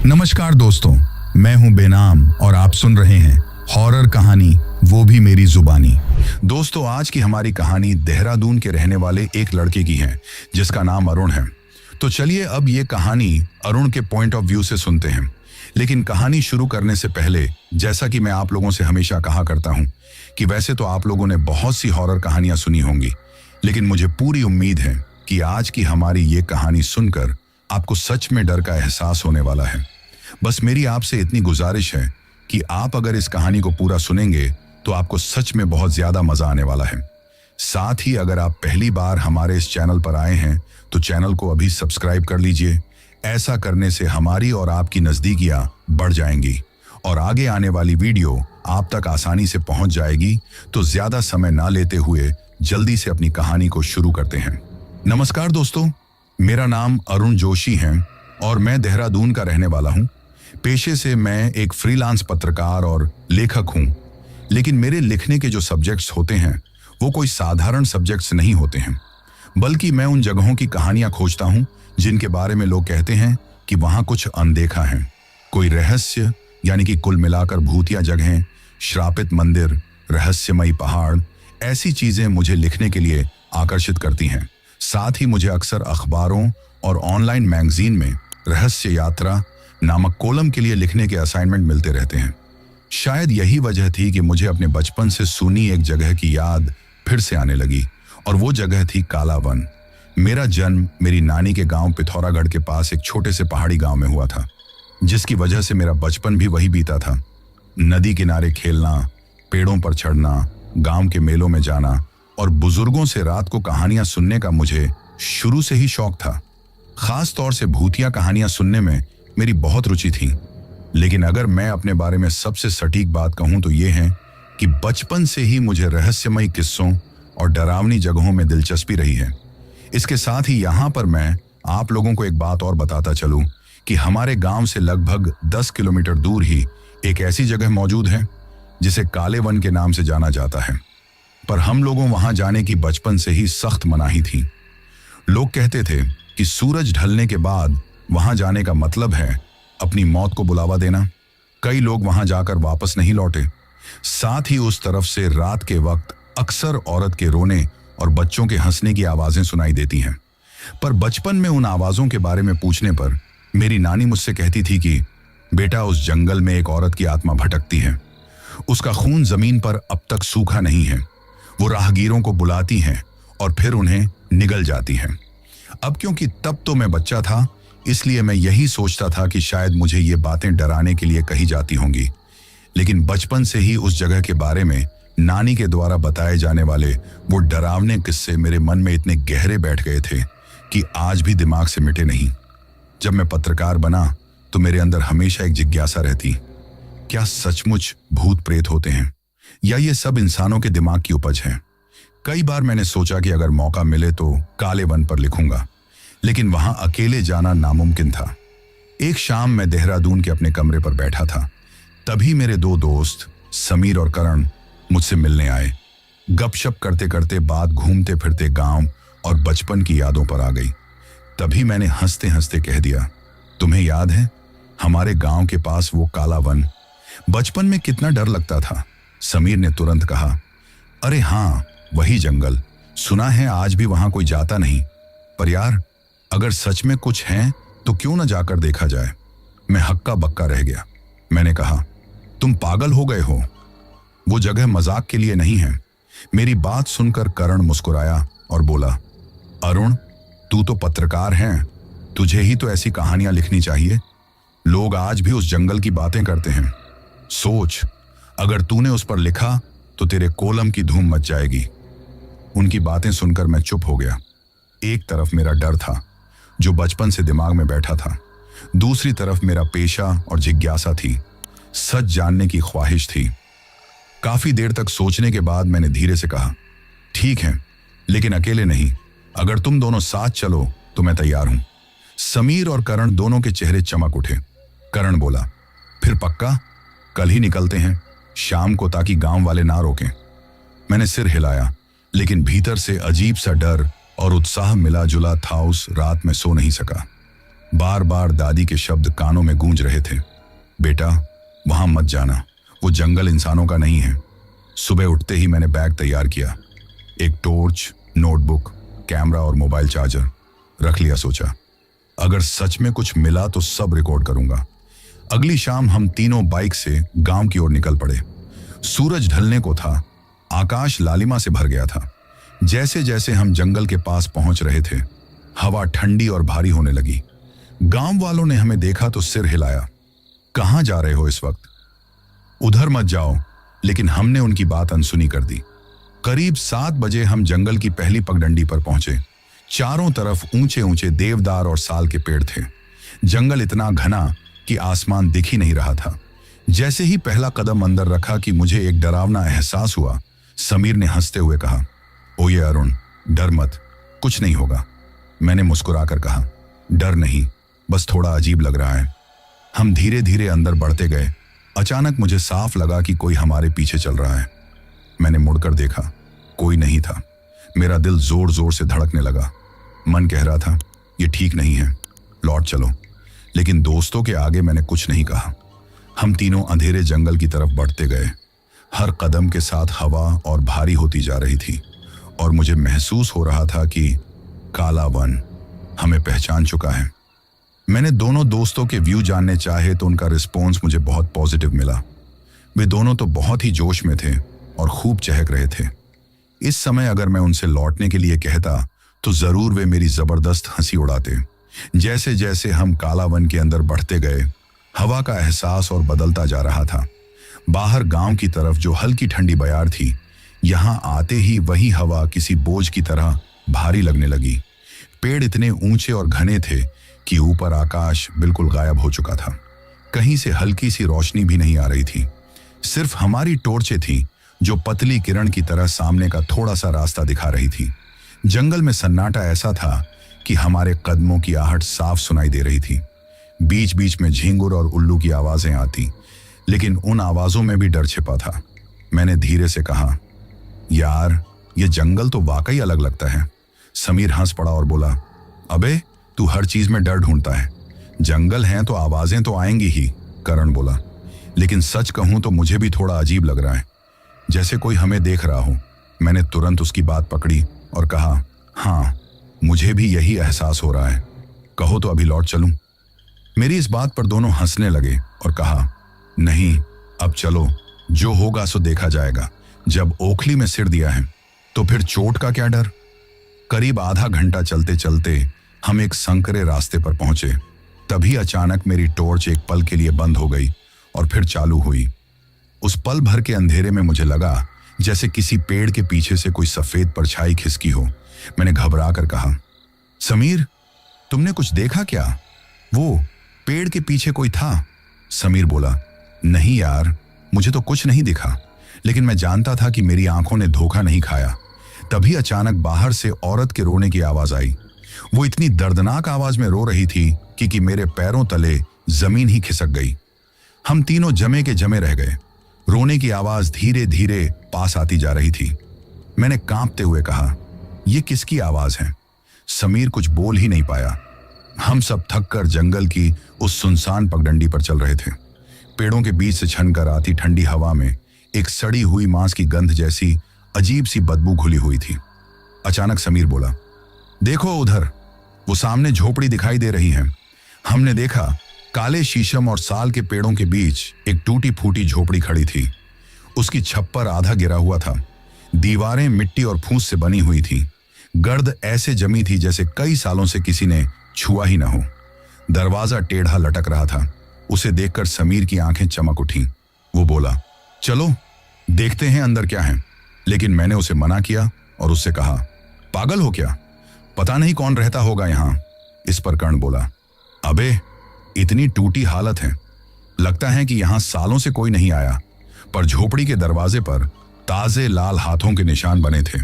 नमस्कार दोस्तों, मैं हूं बेनाम और आप सुन रहे हैं हॉरर कहानी, वो भी मेरी जुबानी। दोस्तों, आज की हमारी कहानी देहरादून के रहने वाले एक लड़के की है जिसका नाम अरुण है। तो चलिए अब ये कहानी अरुण के पॉइंट ऑफ व्यू से सुनते हैं। लेकिन कहानी शुरू करने से पहले, जैसा कि मैं आप लोगों से हमेशा कहा करता हूं कि वैसे तो आप लोगों ने बहुत सी हॉरर कहानियां सुनी होंगी, लेकिन मुझे पूरी उम्मीद है कि आज की हमारी ये कहानी सुनकर आपको सच में डर का एहसास होने वाला है। बस मेरी आपसे इतनी गुजारिश है कि आप अगर इस कहानी को पूरा सुनेंगे तो आपको सच में बहुत ज्यादा मजा आने वाला है। साथ ही अगर आप पहली बार हमारे इस चैनल पर आए हैं तो चैनल को अभी सब्सक्राइब कर लीजिए। ऐसा करने से हमारी और आपकी नजदीकियां बढ़ जाएंगी और आगे आने वाली वीडियो आप तक आसानी से पहुंच जाएगी। तो ज्यादा समय ना लेते हुए जल्दी से अपनी कहानी को शुरू करते हैं। नमस्कार दोस्तों, मेरा नाम अरुण जोशी है और मैं देहरादून का रहने वाला हूं। पेशे से मैं एक फ्रीलांस पत्रकार और लेखक हूं, लेकिन मेरे लिखने के जो सब्जेक्ट्स होते हैं वो कोई साधारण सब्जेक्ट्स नहीं होते हैं, बल्कि मैं उन जगहों की कहानियां खोजता हूं जिनके बारे में लोग कहते हैं कि वहां कुछ अनदेखा है। कोई रहस्य, यानी कि कुल मिलाकर भूतिया जगहें, श्रापित मंदिर, रहस्यमयी पहाड़, ऐसी चीजें मुझे लिखने के लिए आकर्षित करती हैं। साथ ही मुझे अक्सर अखबारों और ऑनलाइन मैगजीन में रहस्य यात्रा नामक कॉलम के लिए लिखने के असाइनमेंट मिलते रहते हैं। शायद यही वजह थी कि मुझे अपने बचपन से सुनी एक जगह की याद फिर से आने लगी, और वो जगह थी काला वन। मेरा जन्म मेरी नानी के गांव पिथौरागढ़ के पास एक छोटे से पहाड़ी गांव में हुआ था, जिसकी वजह से मेरा बचपन भी वही बीता था। नदी किनारे खेलना, पेड़ों पर चढ़ना, गांव के मेलों में जाना और बुजुर्गों से रात को कहानियां सुनने का मुझे शुरू से ही शौक था। खास तौर से भूतिया कहानियां सुनने में मेरी बहुत रुचि थी। लेकिन अगर मैं अपने बारे में सबसे सटीक बात कहूं तो ये है कि बचपन से ही मुझे रहस्यमयी किस्सों और डरावनी जगहों में दिलचस्पी रही है। इसके साथ ही यहाँ पर मैं आप लोगों को एक बात और बताता चलूं कि हमारे गांव से लगभग 10 किलोमीटर दूर ही एक ऐसी जगह मौजूद है जिसे काले वन के नाम से जाना जाता है। पर हम लोगों वहां जाने की बचपन से ही सख्त मनाही थी। लोग कहते थे कि सूरज ढलने के बाद वहां जाने का मतलब है अपनी मौत को बुलावा देना। कई लोग वहां जाकर वापस नहीं लौटे। साथ ही उस तरफ से रात के वक्त अक्सर औरत के रोने और बच्चों के हंसने की आवाजें सुनाई देती हैं। पर बचपन में उन आवाजों के बारे में पूछने पर मेरी नानी मुझसे कहती थी कि बेटा, उस जंगल में एक औरत की आत्मा भटकती है। उसका खून जमीन पर अब तक सूखा नहीं है। वो राहगीरों को बुलाती हैं और फिर उन्हें निगल जाती हैं। अब क्योंकि तब तो मैं बच्चा था, इसलिए मैं यही सोचता था कि शायद मुझे ये बातें डराने के लिए कही जाती होंगी। लेकिन बचपन से ही उस जगह के बारे में नानी के द्वारा बताए जाने वाले वो डरावने किस्से मेरे मन में इतने गहरे बैठ गए थे कि आज भी दिमाग से मिटे नहीं। जब मैं पत्रकार बना तो मेरे अंदर हमेशा एक जिज्ञासा रहती, क्या सचमुच भूत प्रेत होते हैं या ये सब इंसानों के दिमाग की उपज है? कई बार मैंने सोचा कि अगर मौका मिले तो काले वन पर लिखूंगा, लेकिन वहां अकेले जाना नामुमकिन था। एक शाम मैं देहरादून के अपने कमरे पर बैठा था। तभी मेरे दो दोस्त समीर और करण मुझसे मिलने आए। गपशप करते करते बात घूमते फिरते गांव और बचपन की यादों पर आ गई। तभी मैंने हंसते हंसते कह दिया, तुम्हें याद है हमारे गांव के पास वो काला वन? बचपन में कितना डर लगता था। समीर ने तुरंत कहा, अरे हाँ, वही जंगल। सुना है आज भी वहां कोई जाता नहीं। पर यार, अगर सच में कुछ है तो क्यों न जाकर देखा जाए? मैं हक्का बक्का रह गया। मैंने कहा, तुम पागल हो गए हो, वो जगह मजाक के लिए नहीं है। मेरी बात सुनकर करण मुस्कुराया और बोला, अरुण, तू तो पत्रकार है, तुझे ही तो ऐसी कहानियां लिखनी चाहिए। लोग आज भी उस जंगल की बातें करते हैं। सोच, अगर तूने उस पर लिखा तो तेरे कॉलम की धूम मच जाएगी। उनकी बातें सुनकर मैं चुप हो गया। एक तरफ मेरा डर था जो बचपन से दिमाग में बैठा था, दूसरी तरफ मेरा पेशा और जिज्ञासा थी, सच जानने की ख्वाहिश थी। काफी देर तक सोचने के बाद मैंने धीरे से कहा, ठीक है, लेकिन अकेले नहीं। अगर तुम दोनों साथ चलो तो मैं तैयार हूं। समीर और करण दोनों के चेहरे चमक उठे। करण बोला, फिर पक्का? कल ही निकलते हैं शाम को, ताकि गांव वाले ना रोकें। मैंने सिर हिलाया। लेकिन भीतर से अजीब सा डर और उत्साह मिला जुला था। उस रात मैं सो नहीं सका। बार बार दादी के शब्द कानों में गूंज रहे थे, बेटा वहां मत जाना, वो जंगल इंसानों का नहीं है। सुबह उठते ही मैंने बैग तैयार किया, एक टॉर्च, नोटबुक, कैमरा और मोबाइल चार्जर रख लिया। सोचा अगर सच में कुछ मिला तो सब रिकॉर्ड करूंगा। अगली शाम हम तीनों बाइक से गांव की ओर निकल पड़े। सूरज ढलने को था, आकाश लालिमा से भर गया था। जैसे जैसे हम जंगल के पास पहुंच रहे थे, हवा ठंडी और भारी होने लगी। गांव वालों ने हमें देखा तो सिर हिलाया, कहां जा रहे हो इस वक्त? उधर मत जाओ, लेकिन हमने उनकी बात अनसुनी कर दी। करीब 7 बजे हम जंगल की पहली पगडंडी पर पहुंचे। चारों तरफ ऊंचे ऊंचे देवदार और साल के पेड़ थे। जंगल इतना घना कि आसमान दिख ही नहीं रहा था। जैसे ही पहला कदम अंदर रखा कि मुझे एक डरावना एहसास हुआ। समीर ने हंसते हुए कहा, ओ ये अरुण, डर मत, कुछ नहीं होगा। मैंने मुस्कुराकर कहा, डर नहीं, बस थोड़ा अजीब लग रहा है। हम धीरे धीरे अंदर बढ़ते गए। अचानक मुझे साफ लगा कि कोई हमारे पीछे चल रहा है। मैंने मुड़कर देखा, कोई नहीं था। मेरा दिल जोर जोर से धड़कने लगा। मन कह रहा था, ये ठीक नहीं है, लौट चलो। लेकिन दोस्तों के आगे मैंने कुछ नहीं कहा। हम तीनों अंधेरे जंगल की तरफ बढ़ते गए। हर कदम के साथ हवा और भारी होती जा रही थी और मुझे महसूस हो रहा था कि काला वन हमें पहचान चुका है। मैंने दोनों दोस्तों के व्यू जानने चाहे तो उनका रिस्पॉन्स मुझे बहुत पॉजिटिव मिला। वे दोनों तो बहुत ही जोश में थे और खूब चहक रहे थे। इस समय अगर मैं उनसे लौटने के लिए कहता तो जरूर वे मेरी जबरदस्त हंसी उड़ाते। जैसे जैसे हम काला वन के अंदर बढ़ते गए, हवा का एहसास और बदलता जा रहा था। बाहर गांव की तरफ जो हल्की ठंडी बयार थी, यहां आते ही वही हवा किसी बोझ की तरह भारी लगने लगी। पेड़ इतने ऊंचे और घने थे कि ऊपर आकाश बिल्कुल गायब हो चुका था। कहीं से हल्की सी रोशनी भी नहीं आ रही थी। सिर्फ हमारी टॉर्चें थी जो पतली किरण की तरह सामने का थोड़ा सा रास्ता दिखा रही थी। जंगल में सन्नाटा ऐसा था कि हमारे कदमों की आहट साफ सुनाई दे रही थी। बीच बीच में झींगुर और उल्लू की आवाजें आती, लेकिन उन आवाजों में भी डर छिपा था। मैंने धीरे से कहा, यार ये जंगल तो वाकई अलग लगता है। समीर हंस पड़ा और बोला, अबे तू हर चीज में डर ढूंढता है। जंगल है तो आवाजें तो आएंगी ही, करण बोला। लेकिन सच कहूं तो मुझे भी थोड़ा अजीब लग रहा है, जैसे कोई हमें देख रहा हो। मैंने तुरंत उसकी बात पकड़ी और कहा, हाँ मुझे भी यही एहसास हो रहा है। कहो तो अभी लौट चलूं? मेरी इस बात पर दोनों हंसने लगे और कहा, नहीं अब चलो, जो होगा सो देखा जाएगा। जब ओखली में सिर दिया है तो फिर चोट का क्या डर। करीब आधा घंटा चलते चलते हम एक संकरे रास्ते पर पहुंचे। तभी अचानक मेरी टॉर्च एक पल के लिए बंद हो गई और फिर चालू हुई। उस पल भर के अंधेरे में मुझे लगा जैसे किसी पेड़ के पीछे से कोई सफेद परछाई खिसकी हो। मैंने घबरा कर कहा, समीर तुमने कुछ देखा क्या? वो पेड़ के पीछे कोई था? समीर बोला, नहीं यार, मुझे तो कुछ नहीं दिखा, लेकिन मैं जानता था कि मेरी आंखों ने धोखा नहीं खाया। तभी अचानक बाहर से औरत के रोने की आवाज आई। वो इतनी दर्दनाक आवाज में रो रही थी कि मेरे पैरों तले जमीन ही खिसक गई। हम तीनों जमे के जमे रह गए। रोने की आवाज धीरे धीरे पास आती जा रही थी। मैंने कांपते हुए कहा, ये किसकी आवाज है? समीर कुछ बोल ही नहीं पाया। हम सब थक कर जंगल की उस सुनसान पगडंडी पर चल रहे थे। पेड़ों के बीच से छनकर आती ठंडी हवा में एक सड़ी हुई मांस की गंध जैसी अजीब सी बदबू घुली हुई थी। अचानक समीर बोला, देखो उधर, वो सामने झोपड़ी दिखाई दे रही है। हमने देखा काले शीशम और साल के पेड़ों के बीच एक टूटी फूटी झोपड़ी खड़ी थी। उसकी छप्पर आधा गिरा हुआ था। दीवारें मिट्टी और फूस से बनी हुई थी। गर्द ऐसे जमी थी जैसे कई सालों से किसी ने छुआ ही ना हो। दरवाजा टेढ़ा लटक रहा था। उसे देखकर समीर की आंखें चमक उठी। वो बोला, चलो देखते हैं अंदर क्या है। लेकिन मैंने उसे मना किया और उससे कहा, पागल हो क्या? पता नहीं कौन रहता होगा यहां। इस पर कर्ण बोला, अबे इतनी टूटी हालत है, लगता है कि यहां सालों से कोई नहीं आया। पर झोपड़ी के दरवाजे पर ताजे लाल हाथों के निशान बने थे।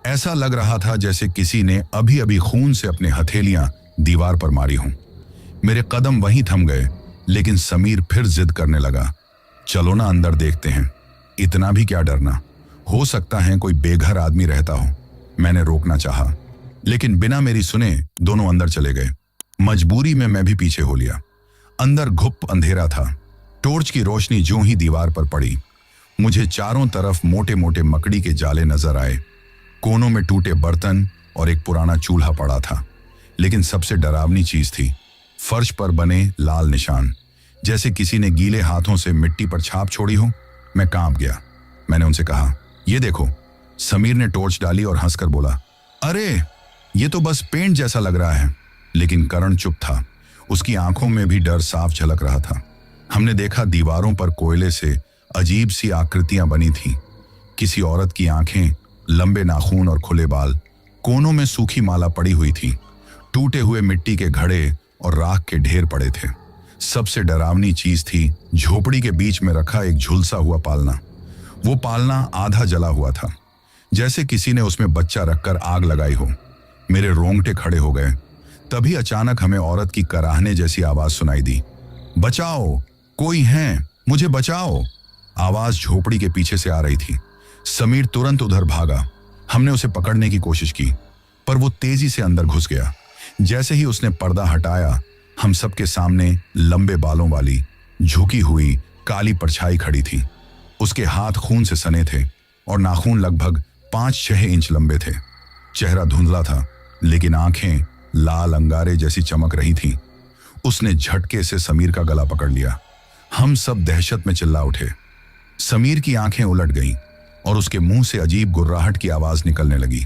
ऐसा लग रहा था जैसे किसी ने अभी अभी खून से अपने हथेलियां दीवार पर मारी हों। मेरे कदम वहीं थम गए, लेकिन समीर फिर जिद करने लगा, चलो ना अंदर देखते हैं, इतना भी क्या डरना, हो सकता है कोई बेघर आदमी रहता हो। मैंने रोकना चाहा, लेकिन बिना मेरी सुने दोनों अंदर चले गए। मजबूरी में मैं भी पीछे हो लिया। अंदर घुप अंधेरा था। टॉर्च की रोशनी ज्यों ही दीवार पर पड़ी, मुझे चारों तरफ मोटे मोटे मकड़ी के जाले नजर आए। कोनों में टूटे बर्तन और एक पुराना चूल्हा पड़ा था। लेकिन सबसे डरावनी चीज थी फर्श पर बने लाल निशान, जैसे किसी ने गीले हाथों से मिट्टी पर छाप छोड़ी हो। मैं कांप गया। मैंने उनसे कहा, ये देखो। समीर ने टॉर्च डाली और हंसकर बोला, अरे ये तो बस पेंट जैसा लग रहा है। लेकिन करण चुप था। उसकी आंखों में भी डर साफ झलक रहा था। हमने देखा दीवारों पर कोयले से अजीब सी आकृतियां बनी थीं। किसी औरत की आंखें, लंबे नाखून और खुले बाल। कोनों में सूखी माला पड़ी हुई थी। टूटे हुए मिट्टी के घड़े और राख के ढेर पड़े थे। सबसे डरावनी चीज थी झोपड़ी के बीच में रखा एक झुलसा हुआ पालना। वो पालना आधा जला हुआ था, जैसे किसी ने उसमें बच्चा रखकर आग लगाई हो। मेरे रोंगटे खड़े हो गए। तभी अचानक हमें औरत की कराहने जैसी आवाज सुनाई दी, बचाओ, कोई है, मुझे बचाओ। आवाज झोपड़ी के पीछे से आ रही थी। समीर तुरंत उधर भागा। हमने उसे पकड़ने की कोशिश की, पर वो तेजी से अंदर घुस गया। जैसे ही उसने पर्दा हटाया, हम सबके सामने लंबे बालों वाली झुकी हुई काली परछाई खड़ी थी। उसके हाथ खून से सने थे और नाखून लगभग 5-6 इंच लंबे थे। चेहरा धुंधला था, लेकिन आंखें लाल अंगारे जैसी चमक रही थीं। उसने झटके से समीर का गला पकड़ लिया। हम सब दहशत में चिल्ला उठे। समीर की आंखें उलट गईं और उसके मुंह से अजीब गुर्राहट की आवाज निकलने लगी।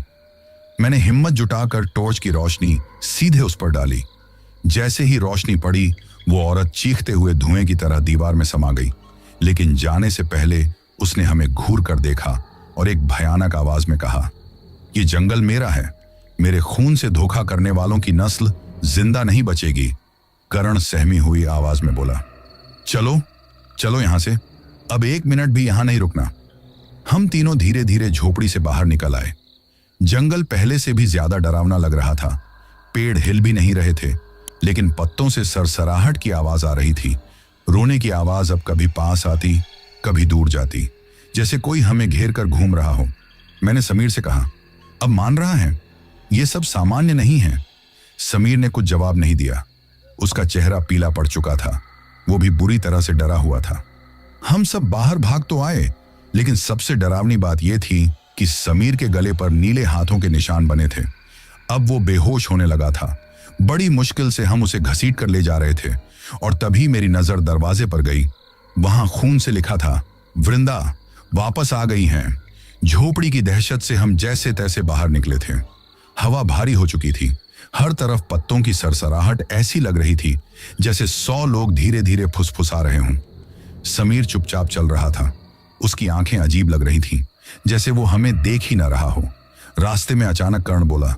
मैंने हिम्मत जुटाकर टॉर्च की रोशनी सीधे उस पर डाली। जैसे ही रोशनी पड़ी, वो औरत चीखते हुए धुएं की तरह दीवार में समा गई। लेकिन जाने से पहले उसने हमें घूर कर देखा और एक भयानक आवाज में कहा, ये जंगल मेरा है। मेरे खून से धोखा करने वालों की नस्ल जिंदा नहीं बचेगी। करण सहमी हुई आवाज में बोला, चलो चलो यहां से, अब 1 मिनट भी यहां नहीं रुकना। हम तीनों धीरे धीरे झोपड़ी से बाहर निकल आए। जंगल पहले से भी ज्यादा डरावना लग रहा था। पेड़ हिल भी नहीं रहे थे, लेकिन पत्तों से सरसराहट की आवाज आ रही थी। रोने की आवाज अब कभी पास आती, कभी दूर जाती, जैसे कोई हमें घेर कर घूम रहा हो। मैंने समीर से कहा, अब मान रहा है, ये सब सामान्य नहीं है। समीर ने कुछ जवाब नहीं दिया। उसका चेहरा पीला पड़ चुका था। वो भी बुरी तरह से डरा हुआ था। हम सब बाहर भाग तो आए, लेकिन सबसे डरावनी बात यह थी कि समीर के गले पर नीले हाथों के निशान बने थे। अब वो बेहोश होने लगा था। बड़ी मुश्किल से हम उसे घसीट कर ले जा रहे थे और तभी मेरी नजर दरवाजे पर गई। वहां खून से लिखा था, वृंदा वापस आ गई हैं। झोपड़ी की दहशत से हम जैसे तैसे बाहर निकले थे। हवा भारी हो चुकी थी। हर तरफ पत्तों की सरसराहट ऐसी लग रही थी जैसे 100 लोग धीरे धीरे फुसफुसा रहे हों। समीर चुपचाप चल रहा था। उसकी आंखें अजीब लग रही थीं, जैसे वो हमें देख ही ना रहा हो। रास्ते में अचानक कर्ण बोला,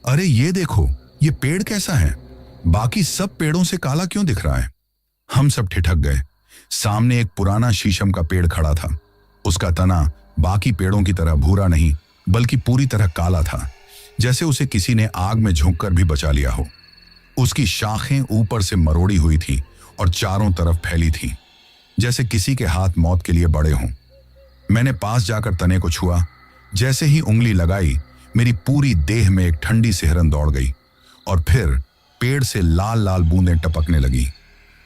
अरे ये देखो, ये पेड़ कैसा है? बाकी सब पेड़ों से काला क्यों दिख रहा है? हम सब ठिठक गए। सामने एक पुराना शीशम का पेड़ खड़ा था। उसका तना बाकी पेड़ों की तरह भूरा नहीं, बल्कि पूरी तरह काला था, जैसे उसे किसी ने आग में झोंककर भी बचा लिया हो। उसकी शाखें ऊपर से मरोड़ी हुई थी और चारों तरफ फैली थी, जैसे किसी के हाथ मौत के लिए बड़े हों। मैंने पास जाकर तने को छुआ। जैसे ही उंगली लगाई, मेरी पूरी देह में एक ठंडी सिहरन दौड़ गई और फिर पेड़ से लाल लाल बूंदें टपकने लगी,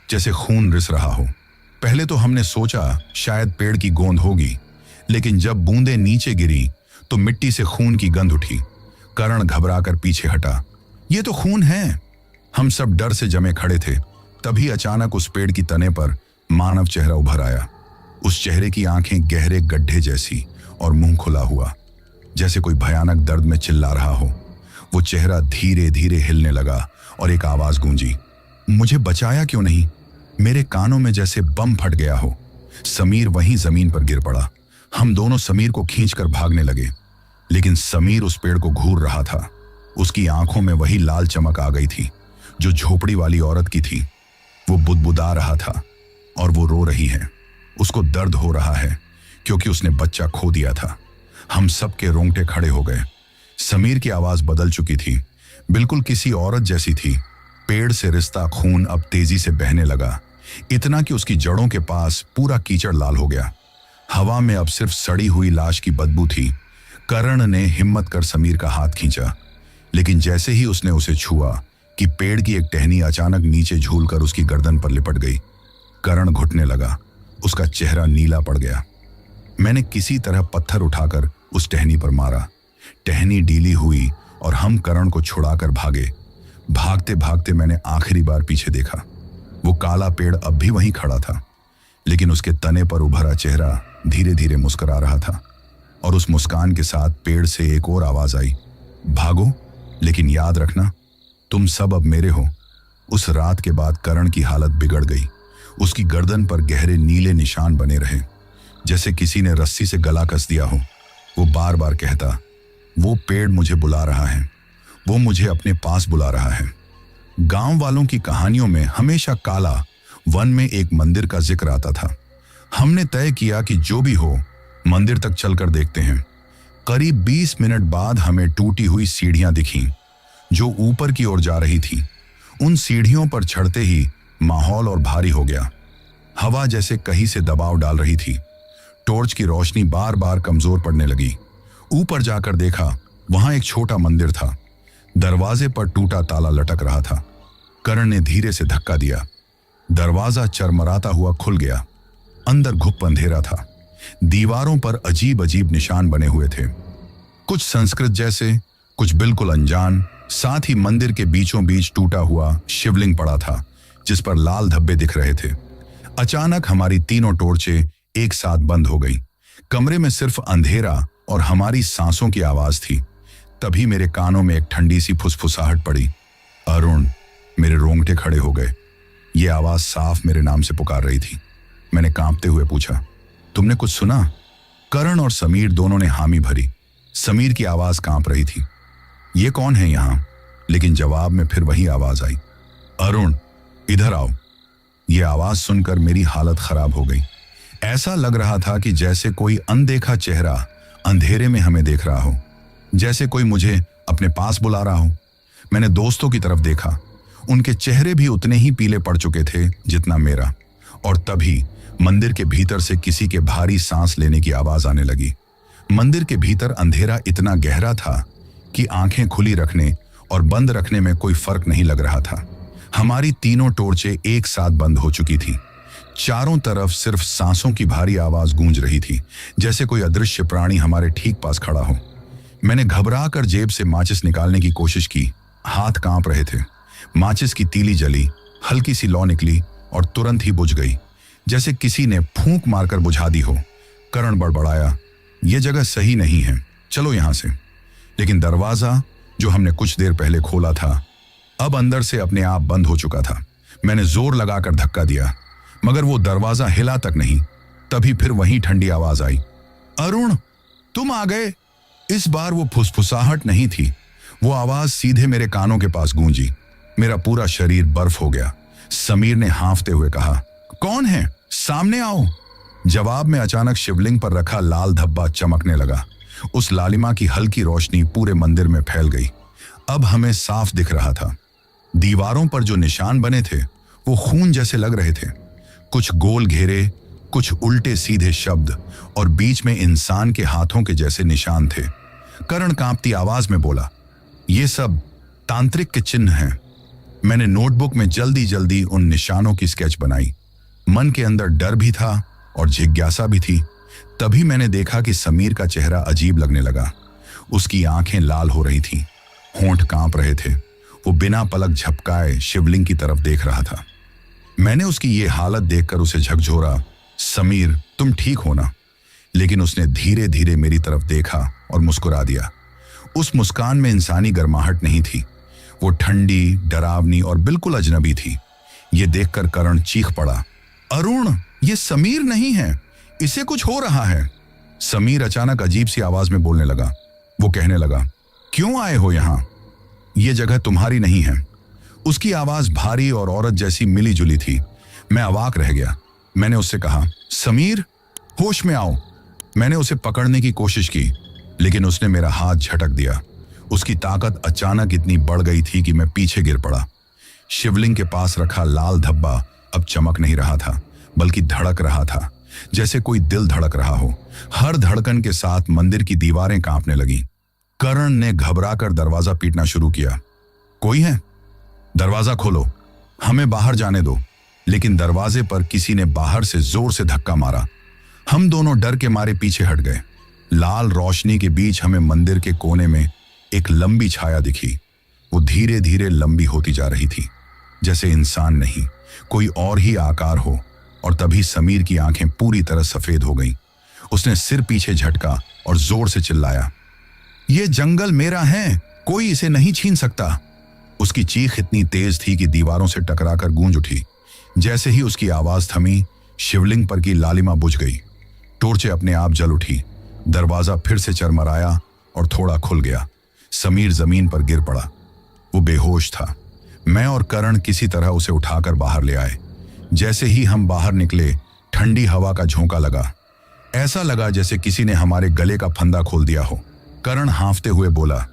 जैसे खून रिस रहा हो। पहले तो हमने सोचा शायद पेड़ की गोंद होगी, लेकिन जब बूंदें नीचे गिरी तो मिट्टी से खून की गंध उठी। करण घबराकर पीछे हटा। ये तो खून है। हम सब डर से जमे खड़े थे। तभी अचानक उस पेड़ की तने पर मानव चेहरा उभर आया। उस चेहरे की आंखें गहरे गड्ढे जैसी और मुंह खुला हुआ, जैसे कोई भयानक दर्द में चिल्ला रहा हो। वो चेहरा धीरे धीरे हिलने लगा और एक आवाज गूंजी, मुझे बचाया क्यों नहीं? मेरे कानों में जैसे बम फट गया हो। समीर वहीं जमीन पर गिर पड़ा। हम दोनों समीर को खींचकर भागने लगे, लेकिन समीर उस पेड़ को घूर रहा था। उसकी आंखों में वही लाल चमक आ गई थी जो झोपड़ी वाली औरत की थी। वो बुदबुदा रहा था और वो रो रही है। उसको दर्द हो रहा है क्योंकि उसने बच्चा खो दिया था। हम सब के रोंगटे खड़े हो गए। समीर की आवाज बदल चुकी थी, बिल्कुल किसी औरत जैसी थी। पेड़ से रिश्ता खून अब तेजी से बहने लगा, इतना कि उसकी जड़ों के पास पूरा कीचड़ लाल हो गया। हवा में अब सिर्फ सड़ी हुई लाश की बदबू थी। करण ने हिम्मत कर समीर का हाथ खींचा, लेकिन जैसे ही उसने उसे छुआ कि पेड़ की एक टहनी अचानक नीचे झूलकर उसकी गर्दन पर लिपट गई। करण घुटने लगा, उसका चेहरा नीला पड़ गया। मैंने किसी तरह पत्थर उठाकर उस टहनी पर मारा। टहनी ढीली हुई और हम करण को छुड़ाकर भागे। भागते भागते मैंने आखिरी बार पीछे देखा। वो काला पेड़ अब भी वहीं खड़ा था, लेकिन उसके तने पर उभरा चेहरा धीरे धीरे मुस्कुरा रहा था। और उस मुस्कान के साथ पेड़ से एक और आवाज आई, भागो लेकिन याद रखना तुम सब अब मेरे हो। उस रात के बाद करण की हालत बिगड़ गई। उसकी गर्दन पर गहरे नीले निशान बने रहे, जैसे किसी ने रस्सी से गला कस दिया हो। वो बार बार कहता, वो पेड़ मुझे बुला रहा है, वो मुझे अपने पास बुला रहा है। गांव वालों की कहानियों में हमेशा काला वन में एक मंदिर का जिक्र आता था। हमने तय किया कि जो भी हो मंदिर तक चलकर देखते हैं। करीब 20 मिनट बाद हमें टूटी हुई सीढ़ियां दिखीं, जो ऊपर की ओर जा रही थी। उन सीढ़ियों पर चढ़ते ही माहौल और भारी हो गया। हवा जैसे कहीं से दबाव डाल रही थी। टॉर्च की रोशनी बार बार कमजोर पड़ने लगी। ऊपर जाकर देखा, वहां एक छोटा मंदिर था। दरवाजे पर टूटा ताला लटक रहा था। करण ने धीरे से धक्का दिया। दरवाजा चरमराता हुआ खुल गया। अंदर घुप अंधेरा था। दीवारों पर अजीब अजीब निशान बने हुए थे, कुछ संस्कृत जैसे, कुछ बिल्कुल अनजान। साथ ही मंदिर के बीचों बीच टूटा हुआ शिवलिंग पड़ा था, जिस पर लाल धब्बे दिख रहे थे। अचानक हमारी तीनों टॉर्चें एक साथ बंद हो गई। कमरे में सिर्फ अंधेरा और हमारी सांसों की आवाज थी। तभी मेरे कानों में एक ठंडी सी फुसफुसाहट पड़ी, अरुण। मेरे रोंगटे खड़े हो गए। ये आवाज साफ मेरे नाम से पुकार रही थी। मैंने कांपते हुए पूछा, तुमने कुछ सुना? करण और समीर दोनों ने हामी भरी। समीर की आवाज कांप रही थी, ये कौन है यहां? लेकिन जवाब में फिर वही आवाज आई, अरुण इधर आओ। ये आवाज सुनकर मेरी हालत खराब हो गई। ऐसा लग रहा था कि जैसे कोई अनदेखा चेहरा अंधेरे में हमें देख रहा हो, जैसे कोई मुझे अपने पास बुला रहा हो। मैंने दोस्तों की तरफ देखा। उनके चेहरे भी उतने ही पीले पड़ चुके थे जितना मेरा। और तभी मंदिर के भीतर से किसी के भारी सांस लेने की आवाज आने लगी। मंदिर के भीतर अंधेरा इतना गहरा था कि आंखें खुली रखने और बंद रखने में कोई फर्क नहीं लग रहा था। हमारी तीनों टॉर्चें एक साथ बंद हो चुकी थी। चारों तरफ सिर्फ सांसों की भारी आवाज गूंज रही थी, जैसे कोई अदृश्य प्राणी हमारे ठीक पास खड़ा हो। मैंने घबरा कर जेब से माचिस निकालने की कोशिश की। हाथ कांप रहे थे। माचिस की तीली जली, हल्की सी लौ निकली और तुरंत ही बुझ गई, जैसे किसी ने फूंक मारकर बुझा दी हो। करण बड़बड़ाया, यह जगह सही नहीं है, चलो यहां से। लेकिन दरवाजा जो हमने कुछ देर पहले खोला था, अब अंदर से अपने आप बंद हो चुका था। मैंने जोर लगाकर धक्का दिया, मगर वो दरवाजा हिला तक नहीं। तभी फिर वही ठंडी आवाज आई, अरुण तुम आ गए। इस बार वो फुसफुसाहट नहीं थी, वो आवाज सीधे मेरे कानों के पास गूंजी। मेरा पूरा शरीर बर्फ हो गया। समीर ने हांफते हुए कहा, कौन है? सामने आओ। जवाब में अचानक शिवलिंग पर रखा लाल धब्बा चमकने लगा। उस लालिमा की हल्की रोशनी पूरे मंदिर में फैल गई। अब हमें साफ दिख रहा था। दीवारों पर जो निशान बने थे वो खून जैसे लग रहे थे। कुछ गोल घेरे, कुछ उल्टे सीधे शब्द और बीच में इंसान के हाथों के जैसे निशान थे। करण कांपती आवाज में बोला, ये सब तांत्रिक के चिन्ह हैं। मैंने नोटबुक में जल्दी जल्दी उन निशानों की स्केच बनाई। मन के अंदर डर भी था और जिज्ञासा भी थी। तभी मैंने देखा कि समीर का चेहरा अजीब लगने लगा। उसकी आंखें लाल हो रही थीं, होंठ कांप रहे थे। वो बिना पलक झपकाए शिवलिंग की तरफ देख रहा था। मैंने उसकी ये हालत देखकर उसे झकझोरा, समीर तुम ठीक हो ना? लेकिन उसने धीरे धीरे मेरी तरफ देखा और मुस्कुरा दिया। उस मुस्कान में इंसानी गर्माहट नहीं थी, वो ठंडी, डरावनी और बिल्कुल अजनबी थी। ये देखकर करण चीख पड़ा, अरुण ये समीर नहीं है, इसे कुछ हो रहा है। समीर अचानक अजीब सी आवाज में बोलने लगा। वो कहने लगा, क्यों आए हो यहां? ये जगह तुम्हारी नहीं है। उसकी आवाज भारी और औरत जैसी मिली जुली थी। मैं अवाक रह गया। मैंने उससे कहा, समीर होश में आओ। मैंने उसे पकड़ने की कोशिश की, लेकिन उसने मेरा हाथ झटक दिया। उसकी ताकत अचानक इतनी बढ़ गई थी कि मैं पीछे गिर पड़ा। शिवलिंग के पास रखा लाल धब्बा अब चमक नहीं रहा था, बल्कि धड़क रहा था, जैसे कोई दिल धड़क रहा हो। हर धड़कन के साथ मंदिर की दीवारें कांपने लगी। करण ने घबराकर दरवाजा पीटना शुरू किया। कोई है? दरवाजा खोलो, हमें बाहर जाने दो। लेकिन दरवाजे पर किसी ने बाहर से जोर से धक्का मारा। हम दोनों डर के मारे पीछे हट गए। लाल रोशनी के बीच हमें मंदिर के कोने में एक लंबी छाया दिखी। वो धीरे धीरे लंबी होती जा रही थी, जैसे इंसान नहीं, कोई और ही आकार हो। और तभी समीर की आंखें पूरी तरह सफेद हो गईं। उसने सिर पीछे झटका और जोर से चिल्लाया, ये जंगल मेरा है, कोई इसे नहीं छीन सकता। उसकी चीख इतनी तेज थी कि दीवारों से टकराकर गूंज उठी। जैसे ही उसकी आवाज थमी, शिवलिंग पर की लालिमा बुझ गई। टॉर्चें अपने आप जल उठी। दरवाजा फिर से चरमराया और थोड़ा खुल गया। समीर जमीन पर गिर पड़ा। वो बेहोश था। मैं और करण किसी तरह उसे उठाकर बाहर ले आए। जैसे ही हम बाहर निकले, ठंडी हवा का झोंका लगा। ऐसा लगा जैसे किसी ने हमारे गले का फंदा खोल दिया हो। करण हांफते हुए बोला,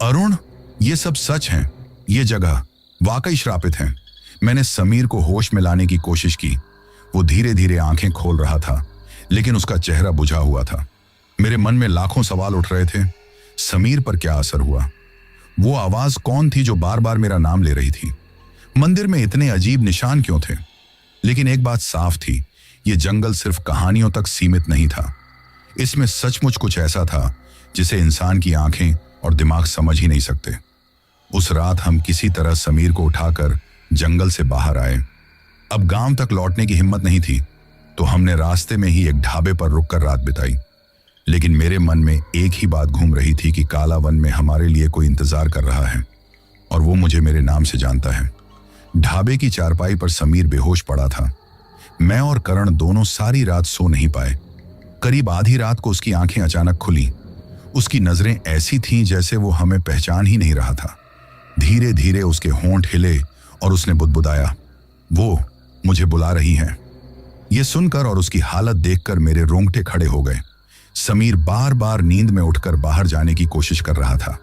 अरुण, ये सब सच है। ये जगह वाकई श्रापित है। मैंने समीर को होश में लाने की कोशिश की। वो धीरे धीरे आंखें खोल रहा था, लेकिन उसका चेहरा बुझा हुआ था। मेरे मन में लाखों सवाल उठ रहे थे। समीर पर क्या असर हुआ? वो आवाज कौन थी जो बार बार मेरा नाम ले रही थी? मंदिर में इतने अजीब निशान क्यों थे? लेकिन एक बात साफ थी, ये जंगल सिर्फ कहानियों तक सीमित नहीं था। इसमें सचमुच कुछ ऐसा था जिसे इंसान की आंखें और दिमाग समझ ही नहीं सकते। उस रात हम किसी तरह समीर को उठाकर जंगल से बाहर आए। अब गांव तक लौटने की हिम्मत नहीं थी, तो हमने रास्ते में ही एक ढाबे पर रुककर रात बिताई। लेकिन मेरे मन में एक ही बात घूम रही थी कि काला वन में हमारे लिए कोई इंतजार कर रहा है, और वो मुझे मेरे नाम से जानता है। ढाबे की चारपाई पर समीर बेहोश पड़ा था। मैं और करण दोनों सारी रात सो नहीं पाए। करीब आधी रात को उसकी आंखें अचानक खुली। उसकी नजरें ऐसी थीं जैसे वो हमें पहचान ही नहीं रहा था। धीरे धीरे उसके होंठ हिले और उसने बुदबुदाया, वो मुझे बुला रही हैं। ये सुनकर और उसकी हालत देखकर मेरे रोंगटे खड़े हो गए। समीर बार बार नींद में उठकर बाहर जाने की कोशिश कर रहा था।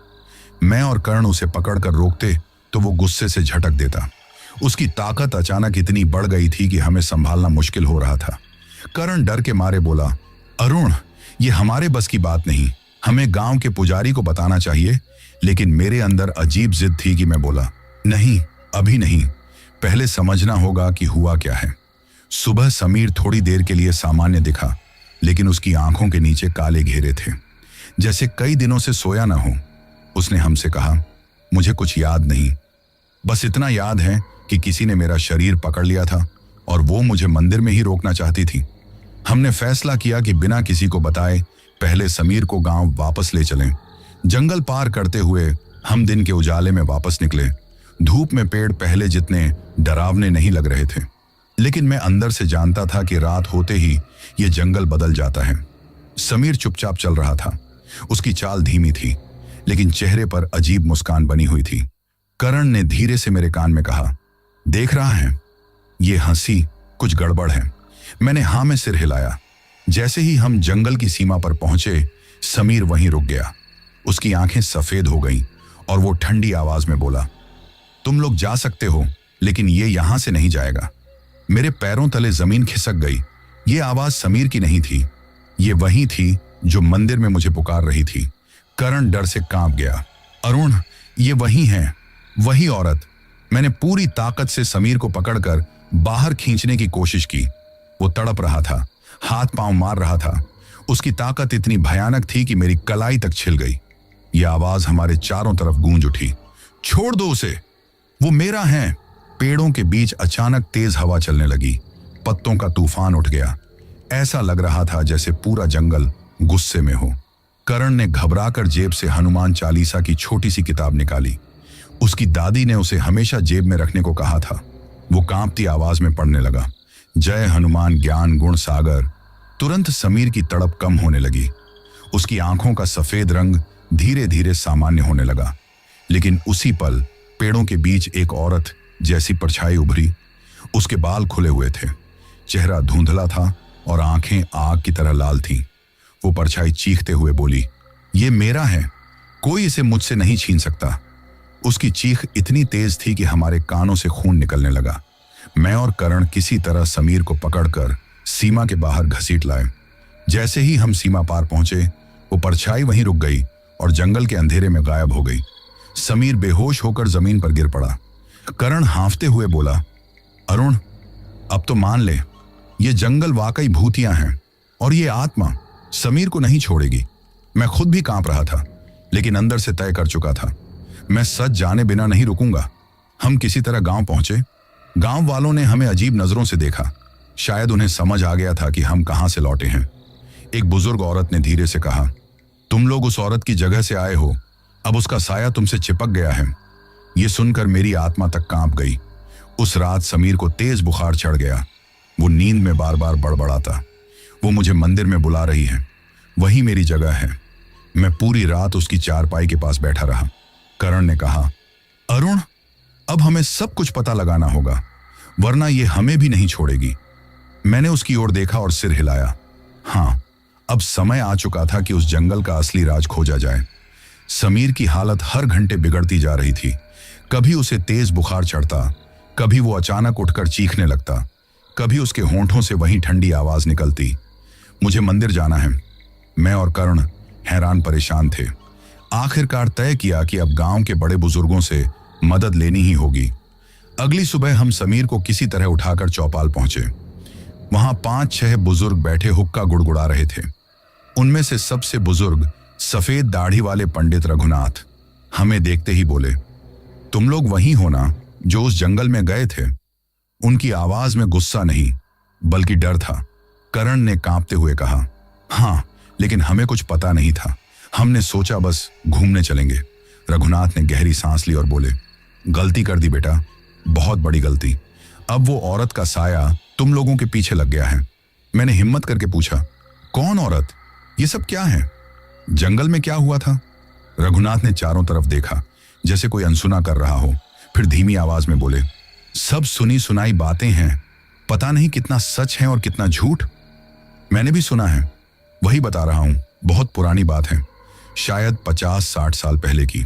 मैं और कर्ण उसे पकड़कर रोकते तो वो गुस्से से झटक देता। उसकी ताकत अचानक इतनी बढ़ गई थी कि हमें संभालना मुश्किल हो रहा था। कर्ण डर के मारे बोला, अरुण, ये हमारे बस की बात नहीं, हमें गांव के पुजारी को बताना चाहिए। लेकिन मेरे अंदर अजीब जिद थी कि मैं बोला, नहीं, अभी नहीं, पहले समझना होगा कि हुआ क्या है। सुबह समीर थोड़ी देर के लिए सामान्य दिखा, लेकिन उसकी आंखों के नीचे काले घेरे थे, जैसे कई दिनों से सोया ना हो। उसने हमसे कहा, मुझे कुछ याद नहीं, बस इतना याद है कि किसी ने मेरा शरीर पकड़ लिया था और वो मुझे मंदिर में ही रोकना चाहती थी। हमने फैसला किया कि बिना किसी को बताए पहले समीर को गांव वापस ले चलें। जंगल पार करते हुए हम दिन के उजाले में वापस निकले। धूप में पेड़ पहले जितने डरावने नहीं लग रहे थे, लेकिन मैं अंदर से जानता था कि रात होते ही ये जंगल बदल जाता है। समीर चुपचाप चल रहा था। उसकी चाल धीमी थी, लेकिन चेहरे पर अजीब मुस्कान बनी हुई थी। करण ने धीरे से मेरे कान में कहा, देख रहा है, ये हंसी कुछ गड़बड़ है। मैंने हाँ में सिर हिलाया। जैसे ही हम जंगल की सीमा पर पहुंचे, समीर वहीं रुक गया। उसकी आंखें सफेद हो गईं और वो ठंडी आवाज में बोला, तुम लोग जा सकते हो, लेकिन ये यहां से नहीं जाएगा। मेरे पैरों तले जमीन खिसक गई। ये आवाज समीर की नहीं थी, ये वही थी जो मंदिर में मुझे पुकार रही थी। करण डर से कांप गया। अरुण, ये वही है, वही औरत। मैंने पूरी ताकत से समीर को पकड़कर बाहर खींचने की कोशिश की। वो तड़प रहा था, हाथ पांव मार रहा था। उसकी ताकत इतनी भयानक थी कि मेरी कलाई तक छिल गई। यह आवाज हमारे चारों तरफ गूंज उठी, छोड़ दो उसे, वो मेरा है। पेड़ों के बीच अचानक तेज हवा चलने लगी। पत्तों का तूफान उठ गया। ऐसा लग रहा था जैसे पूरा जंगल गुस्से में हो। करण ने घबराकर जेब से हनुमान चालीसा की छोटी सी किताब निकाली। उसकी दादी ने उसे हमेशा जेब में रखने को कहा था। वो कांपती आवाज में पढ़ने लगा, जय हनुमान ज्ञान गुण सागर। तुरंत समीर की तड़प कम होने लगी। उसकी आंखों का सफेद रंग धीरे धीरे सामान्य होने लगा। लेकिन उसी पल पेड़ों के बीच एक औरत जैसी परछाई उभरी। उसके बाल खुले हुए थे, चेहरा धुंधला था और आंखें आग की तरह लाल थीं। वो परछाई चीखते हुए बोली, ये मेरा है, कोई इसे मुझसे नहीं छीन सकता। उसकी चीख इतनी तेज थी कि हमारे कानों से खून निकलने लगा। मैं और करण किसी तरह समीर को पकड़कर सीमा के बाहर घसीट लाए। जैसे ही हम सीमा पार पहुंचे, वो परछाई वहीं रुक गई और जंगल के अंधेरे में गायब हो गई। समीर बेहोश होकर जमीन पर गिर पड़ा। करण हांफते हुए बोला, अरुण, अब तो मान ले, ये जंगल वाकई भूतियां हैं और ये आत्मा समीर को नहीं छोड़ेगी। मैं खुद भी कांप रहा था, लेकिन अंदर से तय कर चुका था, मैं सच जाने बिना नहीं रुकूंगा। हम किसी तरह गांव पहुंचे। गांव वालों ने हमें अजीब नजरों से देखा। शायद उन्हें समझ आ गया था कि हम कहां से लौटे हैं। एक बुजुर्ग औरत ने धीरे से कहा, तुम लोग उस औरत की जगह से आए हो, अब उसका साया तुमसे चिपक गया है। ये सुनकर मेरी आत्मा तक कांप गई। उस रात समीर को तेज बुखार चढ़ गया। वो नींद में बार बार बड़बड़ाता। वो मुझे मंदिर में बुला रही है, वही मेरी जगह है। मैं पूरी रात उसकी चारपाई के पास बैठा रहा। करण ने कहा, अरुण, अब हमें सब कुछ पता लगाना होगा, वरना ये हमें भी नहीं छोड़ेगी। मैंने उसकी ओर देखा और सिर हिलाया। हाँ, अब समय आ चुका था कि उस जंगल का असली राज खोजा जाए। समीर की हालत हर घंटे बिगड़ती जा रही थी। कभी उसे तेज बुखार चढ़ता, कभी वो अचानक उठकर चीखने लगता, कभी उसके होंठों से वही ठंडी आवाज निकलती। मुझे मंदिर जाना है। मैं और कर्ण हैरान परेशान थे। आखिरकार तय किया कि अब गांव के बड़े बुजुर्गों से मदद लेनी ही होगी। अगली सुबह हम समीर को किसी तरह उठाकर चौपाल पहुंचे। वहां 5-6 बुजुर्ग बैठे हुक्का गुड़गुड़ा रहे थे। उनमें से सबसे बुजुर्ग सफेद दाढ़ी वाले पंडित रघुनाथ हमें देखते ही बोले, तुम लोग वही हो ना जो उस जंगल में गए थे? उनकी आवाज में गुस्सा नहीं बल्कि डर था। करण ने कांपते हुए कहा, हाँ, लेकिन हमें कुछ पता नहीं था। हमने सोचा बस घूमने चलेंगे। रघुनाथ ने गहरी सांस ली और बोले, गलती कर दी बेटा, बहुत बड़ी गलती। अब वो औरत का साया तुम लोगों के पीछे लग गया है। मैंने हिम्मत करके पूछा, कौन औरत? ये सब क्या है? जंगल में क्या हुआ था? रघुनाथ ने चारों तरफ देखा जैसे कोई अनसुना कर रहा हो, फिर धीमी आवाज में बोले, सब सुनी सुनाई बातें हैं, पता नहीं कितना सच है और कितना झूठ। मैंने भी सुना है, वही बता रहा हूं। बहुत पुरानी बात है, शायद 50-60 साल पहले की।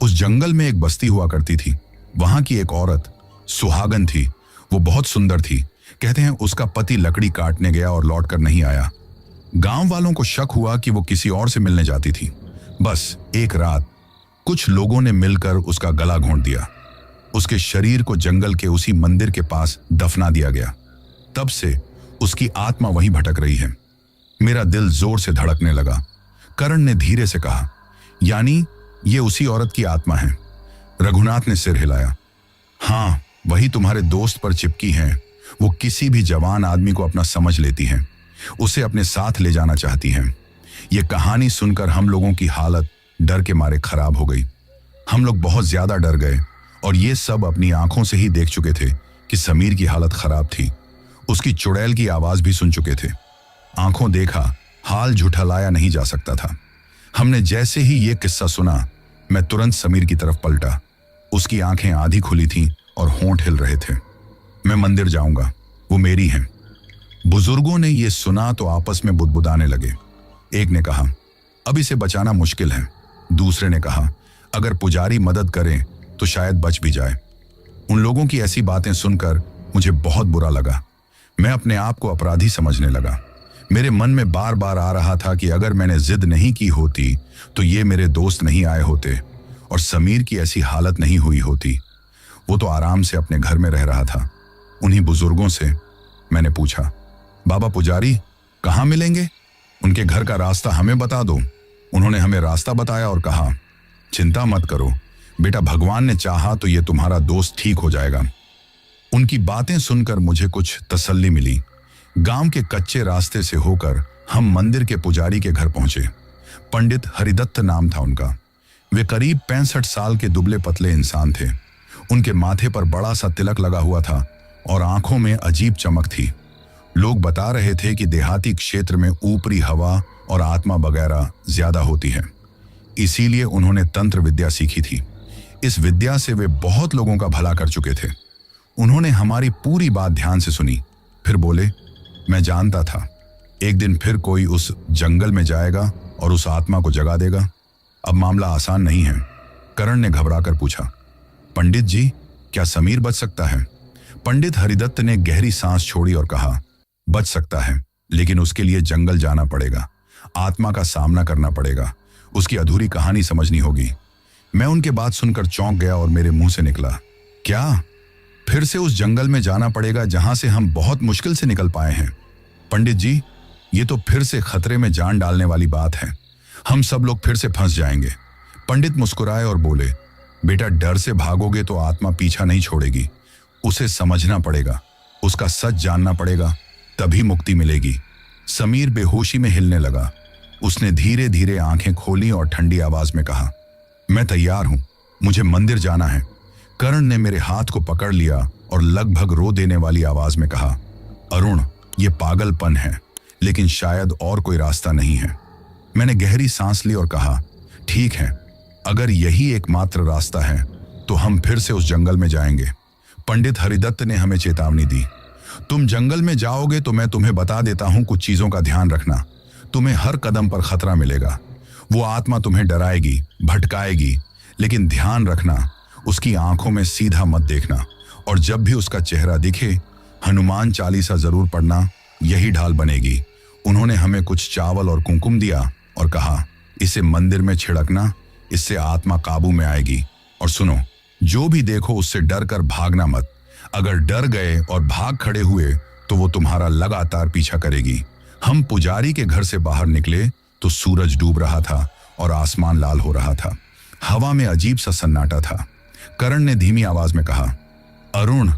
उस जंगल में एक बस्ती हुआ करती थी। वहां की एक औरत सुहागन थी। वो बहुत सुंदर थी। कहते हैं उसका पति लकड़ी काटने गया और लौटकर नहीं आया। गांव वालों को शक हुआ कि वो किसी और से मिलने जाती थी। बस एक रात कुछ लोगों ने मिलकर उसका गला घोंट दिया। उसके शरीर को जंगल के उसी मंदिर के पास दफना दिया गया। तब से उसकी आत्मा वहीं भटक रही है। मेरा दिल जोर से धड़कने लगा। करण ने धीरे से कहा, यानी ये उसी औरत की आत्मा है? रघुनाथ ने सिर हिलाया। हाँ, वही तुम्हारे दोस्त पर चिपकी है। वो किसी भी जवान आदमी को अपना समझ लेती है, उसे अपने साथ ले जाना चाहती है। ये कहानी सुनकर हम लोगों की हालत डर के मारे खराब हो गई। हम लोग बहुत ज्यादा डर गए और ये सब अपनी आंखों से ही देख चुके थे कि समीर की हालत खराब थी। उसकी चुड़ैल की आवाज भी सुन चुके थे। आंखों देखा हाल झुठलाया नहीं जा सकता था। हमने जैसे ही ये किस्सा सुना, मैं तुरंत समीर की तरफ पलटा। उसकी आंखें आधी खुली थीं और होंठ हिल रहे थे। मैं मंदिर जाऊंगा, वो मेरी है। बुजुर्गों ने ये सुना तो आपस में बुदबुदाने लगे। एक ने कहा, अब इसे बचाना मुश्किल है। दूसरे ने कहा, अगर पुजारी मदद करे तो शायद बच भी जाए। उन लोगों की ऐसी बातें सुनकर मुझे बहुत बुरा लगा। मैं अपने आप को अपराधी समझने लगा। मेरे मन में बार बार आ रहा था कि अगर मैंने जिद नहीं की होती तो ये मेरे दोस्त नहीं आए होते और समीर की ऐसी हालत नहीं हुई होती। वो तो आराम से अपने घर में रह रहा था। उन्हीं बुजुर्गों से मैंने पूछा, बाबा पुजारी कहाँ मिलेंगे? उनके घर का रास्ता हमें बता दो। उन्होंने हमें रास्ता बताया और कहा, चिंता मत करो बेटा, भगवान ने चाहा तो ये तुम्हारा दोस्त ठीक हो जाएगा। उनकी बातें सुनकर मुझे कुछ तसल्ली मिली। गांव के कच्चे रास्ते से होकर हम मंदिर के पुजारी के घर पहुंचे। पंडित हरिदत्त नाम था उनका। वे करीब 65 साल के दुबले पतले इंसान थे। उनके माथे पर बड़ा सा तिलक लगा हुआ था और आंखों में अजीब चमक थी। लोग बता रहे थे कि देहाती क्षेत्र में ऊपरी हवा और आत्मा वगैरह ज्यादा होती है, इसीलिए उन्होंने तंत्र विद्या सीखी थी। इस विद्या से वे बहुत लोगों का भला कर चुके थे। उन्होंने हमारी पूरी बात ध्यान से सुनी, फिर बोले, मैं जानता था एक दिन फिर कोई उस जंगल में जाएगा और उस आत्मा को जगा देगा। अब मामला आसान नहीं है। करण ने घबराकर पूछा, पंडित जी क्या समीर बच सकता है? पंडित हरिदत्त ने गहरी सांस छोड़ी और कहा, बच सकता है, लेकिन उसके लिए जंगल जाना पड़ेगा, आत्मा का सामना करना पड़ेगा, उसकी अधूरी कहानी समझनी होगी। मैं उनके बात सुनकर चौंक गया और मेरे मुंह से निकला, क्या फिर से उस जंगल में जाना पड़ेगा जहां से हम बहुत मुश्किल से निकल पाए हैं? पंडित जी, ये तो फिर से खतरे में जान डालने वाली बात है। हम सब लोग फिर से फंस जाएंगे। पंडित मुस्कुराए और बोले, बेटा, डर से भागोगे तो आत्मा पीछा नहीं छोड़ेगी। उसे समझना पड़ेगा, उसका सच जानना पड़ेगा, तभी मुक्ति मिलेगी। समीर बेहोशी में हिलने लगा। उसने धीरे धीरे आंखें खोली और ठंडी आवाज में कहा, मैं तैयार हूं, मुझे मंदिर जाना है। कर्ण ने मेरे हाथ को पकड़ लिया और लगभग रो देने वाली आवाज में कहा, अरुण, ये पागलपन है, लेकिन शायद और कोई रास्ता नहीं है। मैंने गहरी सांस ली और कहा, ठीक है, अगर यही एकमात्र रास्ता है तो हम फिर से उस जंगल में जाएंगे। पंडित हरिदत्त ने हमें चेतावनी दी, तुम जंगल में जाओगे तो मैं तुम्हें बता देता हूं, कुछ चीजों का ध्यान रखना। तुम्हें हर कदम पर खतरा मिलेगा। वो आत्मा तुम्हें डराएगी, भटकाएगी, लेकिन ध्यान रखना, उसकी आंखों में सीधा मत देखना, और जब भी उसका चेहरा दिखे हनुमान चालीसा जरूर पढ़ना, यही ढाल बनेगी। उन्होंने हमें कुछ चावल और कुमकुम दिया और कहा, इसे मंदिर में छिड़कना, इससे आत्मा काबू में आएगी। और सुनो, जो भी देखो उससे डर कर भागना मत। अगर डर गए और भाग खड़े हुए तो वो तुम्हारा लगातार पीछा करेगी। हम पुजारी के घर से बाहर निकले तो सूरज डूब रहा था और आसमान लाल हो रहा था। हवा में अजीब सा सन्नाटा था। कर्ण ने धीमी आवाज में कहा, अरुण,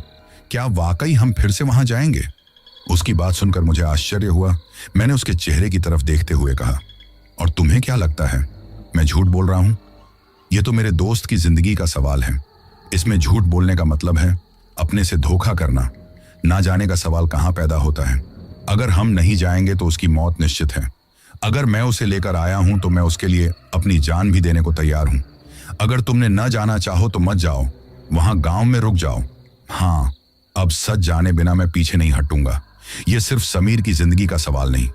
क्या वाकई हम फिर से वहां जाएंगे? उसकी बात सुनकर मुझे आश्चर्य हुआ। मैंने उसके चेहरे की तरफ देखते हुए कहा, और तुम्हें क्या लगता है मैं झूठ बोल रहा हूं? यह तो मेरे दोस्त की जिंदगी का सवाल है। इसमें झूठ बोलने का मतलब है अपने से धोखा करना। ना जाने का सवाल कहां पैदा होता है। अगर हम नहीं जाएंगे तो उसकी मौत निश्चित है। अगर मैं उसे लेकर आया हूं तो मैं उसके लिए अपनी जान भी देने को तैयार हूं। अगर तुमने न जाना चाहो तो मत जाओ, वहां गांव में रुक जाओ। हाँ, अब सच जाने बिना मैं पीछे नहीं हटूंगा। यह सिर्फ समीर की जिंदगी का सवाल नहीं,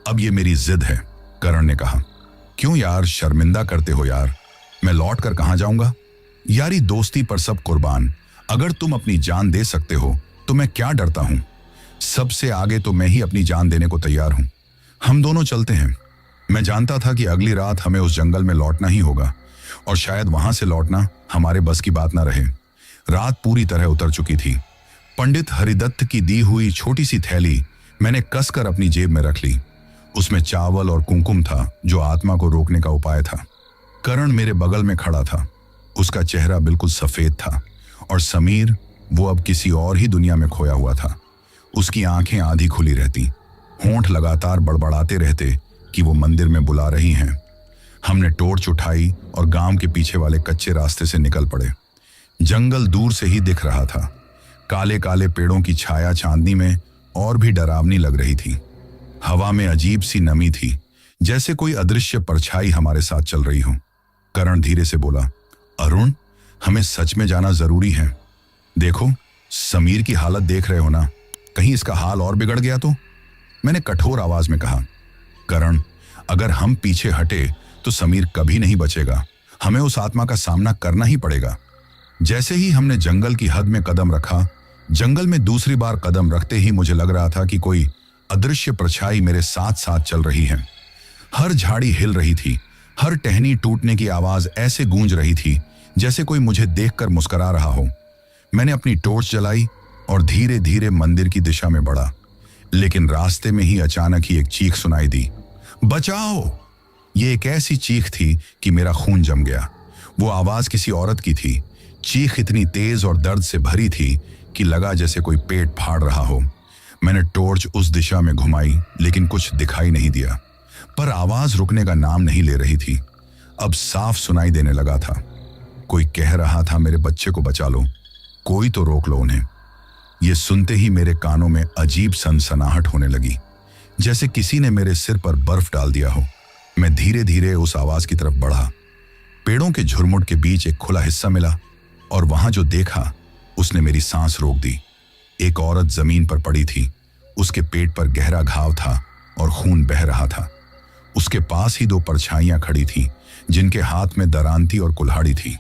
अब यह मेरी जिद है। कर्ण ने कहा, क्यों यार, शर्मिंदा करते हो यार? मैं लौट कर कहां जाऊंगा? यारी दोस्ती पर सब कुर्बान। अगर तुम अपनी जान दे सकते हो तो मैं क्या डरता हूं। सबसे आगे तो मैं ही अपनी जान देने को तैयार हूं। हम दोनों चलते हैं। मैं जानता था कि अगली रात हमें उस जंगल में लौटना ही होगा, और शायद वहां से लौटना हमारे बस की बात ना रहे। रात पूरी तरह उतर चुकी थी। पंडित हरिदत्त की दी हुई छोटी सी थैली मैंने कसकर अपनी जेब में रख ली। उसमें चावल और कुमकुम था, जो आत्मा को रोकने का उपाय था। कर्ण मेरे बगल में खड़ा था। उसका चेहरा बिल्कुल सफेद था, और समीर, वो अब किसी और ही दुनिया में खोया हुआ था। उसकी आंखें आधी खुली रहती, होंठ लगातार बड़बड़ाते रहते कि वो मंदिर में बुला रही हैं। हमने टॉर्च उठाई और गांव के पीछे वाले कच्चे रास्ते से निकल पड़े। जंगल दूर से ही दिख रहा था। काले काले पेड़ों की छाया चांदनी में और भी डरावनी लग रही थी। हवा में अजीब सी नमी थी, जैसे कोई अदृश्य परछाई हमारे साथ चल रही हो। कर्ण धीरे से बोला, अरुण, हमें सच में जाना जरूरी है। देखो, समीर की हालत देख रहे हो ना, कहीं इसका हाल और बिगड़ गया तो? मैंने कठोर आवाज में कहा। कर्ण, अगर हम पीछे हटे तो समीर कभी नहीं बचेगा। हमें उस आत्मा का सामना करना ही पड़ेगा। जैसे ही हमने जंगल की हद में कदम रखा, जंगल में दूसरी बार कदम रखते ही मुझे लग रहा था कि कोई अदृश्य परछाई मेरे साथ साथ चल रही है। हर झाड़ी हिल रही थी, हर टहनी टूटने की आवाज ऐसे गूंज रही थी जैसे कोई मुझे देखकर मुस्कुरा रहा हो। मैंने अपनी टॉर्च जलाई और धीरे धीरे मंदिर की दिशा में बढ़ा, लेकिन रास्ते में ही अचानक ही एक चीख सुनाई दी, बचाओ! ये एक ऐसी चीख थी कि मेरा खून जम गया। वो आवाज किसी औरत की थी। चीख इतनी तेज और दर्द से भरी थी कि लगा जैसे कोई पेट फाड़ रहा हो। मैंने टॉर्च उस दिशा में घुमाई, लेकिन कुछ दिखाई नहीं दिया। पर आवाज रुकने का नाम नहीं ले रही थी। अब साफ सुनाई देने लगा था। कोई कह रहा था, मेरे बच्चे को बचा लो, कोई तो रोक लो उन्हें। ये सुनते ही मेरे कानों में अजीब सनसनाहट होने लगी, जैसे किसी ने मेरे सिर पर बर्फ डाल दिया हो। मैं धीरे धीरे उस आवाज की तरफ बढ़ा। पेड़ों के झुरमुट के बीच एक खुला हिस्सा मिला, और वहां जो देखा उसने मेरी सांस रोक दी। एक औरत जमीन पर पड़ी थी। उसके पेट पर गहरा घाव था और खून बह रहा था। उसके पास ही दो परछाइयां खड़ी थीं, जिनके हाथ में दरांती और कुल्हाड़ी थी।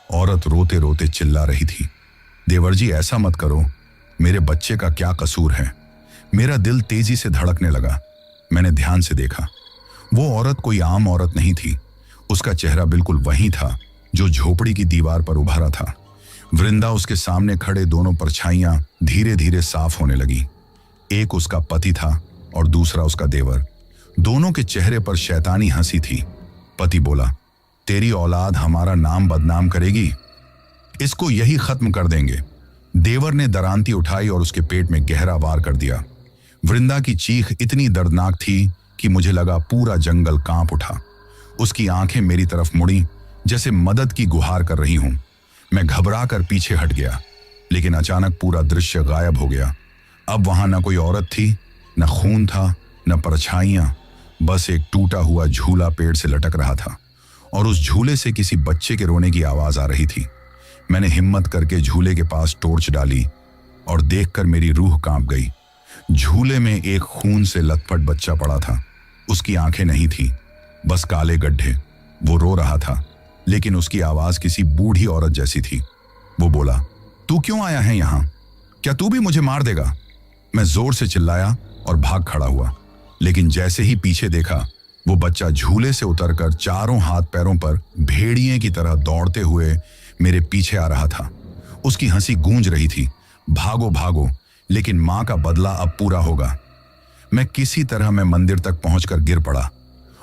औरत रोते रोते चिल्ला रही थी, देवर जी, ऐसा मत करो, मेरे बच्चे का क्या कसूर है? मेरा दिल तेजी से धड़कने लगा। मैंने ध्यान से देखा। वो औरत कोई आम औरत नहीं थी। उसका चेहरा बिल्कुल वही था जो झोपड़ी की दीवार पर उभारा था। वृंदा उसके सामने खड़े दोनों परछाइयां धीरे धीरे साफ होने लगी। एक उसका पति था और दूसरा उसका देवर। दोनों के चेहरे पर शैतानी हंसी थी। पति बोला, तेरी औलाद हमारा नाम बदनाम करेगी, इसको यही खत्म कर देंगे। देवर ने दरांती उठाई और उसके पेट में गहरा वार कर दिया। वृंदा की चीख इतनी दर्दनाक थी कि मुझे लगा पूरा जंगल कांप उठा। उसकी आंखें मेरी तरफ मुड़ी जैसे मदद की गुहार कर रही हूं। मैं घबरा कर पीछे हट गया, लेकिन अचानक पूरा दृश्य गायब हो गया। अब वहां न कोई औरत थी, न खून था, न परछाइयां, बस एक टूटा हुआ झूला पेड़ से लटक रहा था और उस झूले से किसी बच्चे के रोने की आवाज आ रही थी। मैंने हिम्मत करके झूले के पास टॉर्च डाली और देखकर मेरी रूह कांप गई। झूले में एक खून से लथपथ बच्चा पड़ा था। उसकी आंखें नहीं थी, बस काले गड्ढे। वो रो रहा था, लेकिन उसकी आवाज किसी बूढ़ी औरत जैसी थी। वो बोला, तू क्यों आया है यहां? क्या तू भी मुझे मार देगा? मैं जोर से चिल्लाया और भाग खड़ा हुआ, लेकिन जैसे ही पीछे देखा, वो बच्चा झूले से उतरकर चारों हाथ पैरों पर भेड़िए की तरह दौड़ते हुए मेरे पीछे आ रहा था। उसकी हंसी गूंज रही थी, भागो भागो, लेकिन मां का बदला अब पूरा होगा। मैं किसी तरह मैं मंदिर तक पहुंचकर गिर पड़ा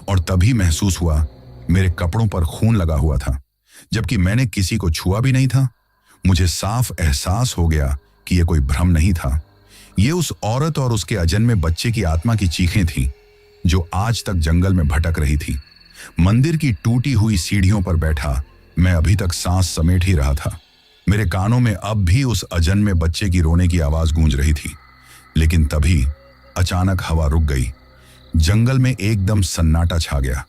और तभी महसूस हुआ मेरे कपड़ों पर खून लगा हुआ था, जबकि मैंने किसी को छुआ भी नहीं था। मुझे साफ एहसास हो गया कि यह कोई भ्रम नहीं था। ये उस औरत और उसके अजन्मे बच्चे की आत्मा की चीखें थीं, जो आज तक जंगल में भटक रही थी। मंदिर की टूटी हुई सीढ़ियों पर बैठा मैं अभी तक सांस समेट ही रहा था। मेरे कानों में अब भी उस अजन्मे बच्चे की रोने की आवाज गूंज रही थी। लेकिन तभी अचानक हवा रुक गई। जंगल में एकदम सन्नाटा छा गया,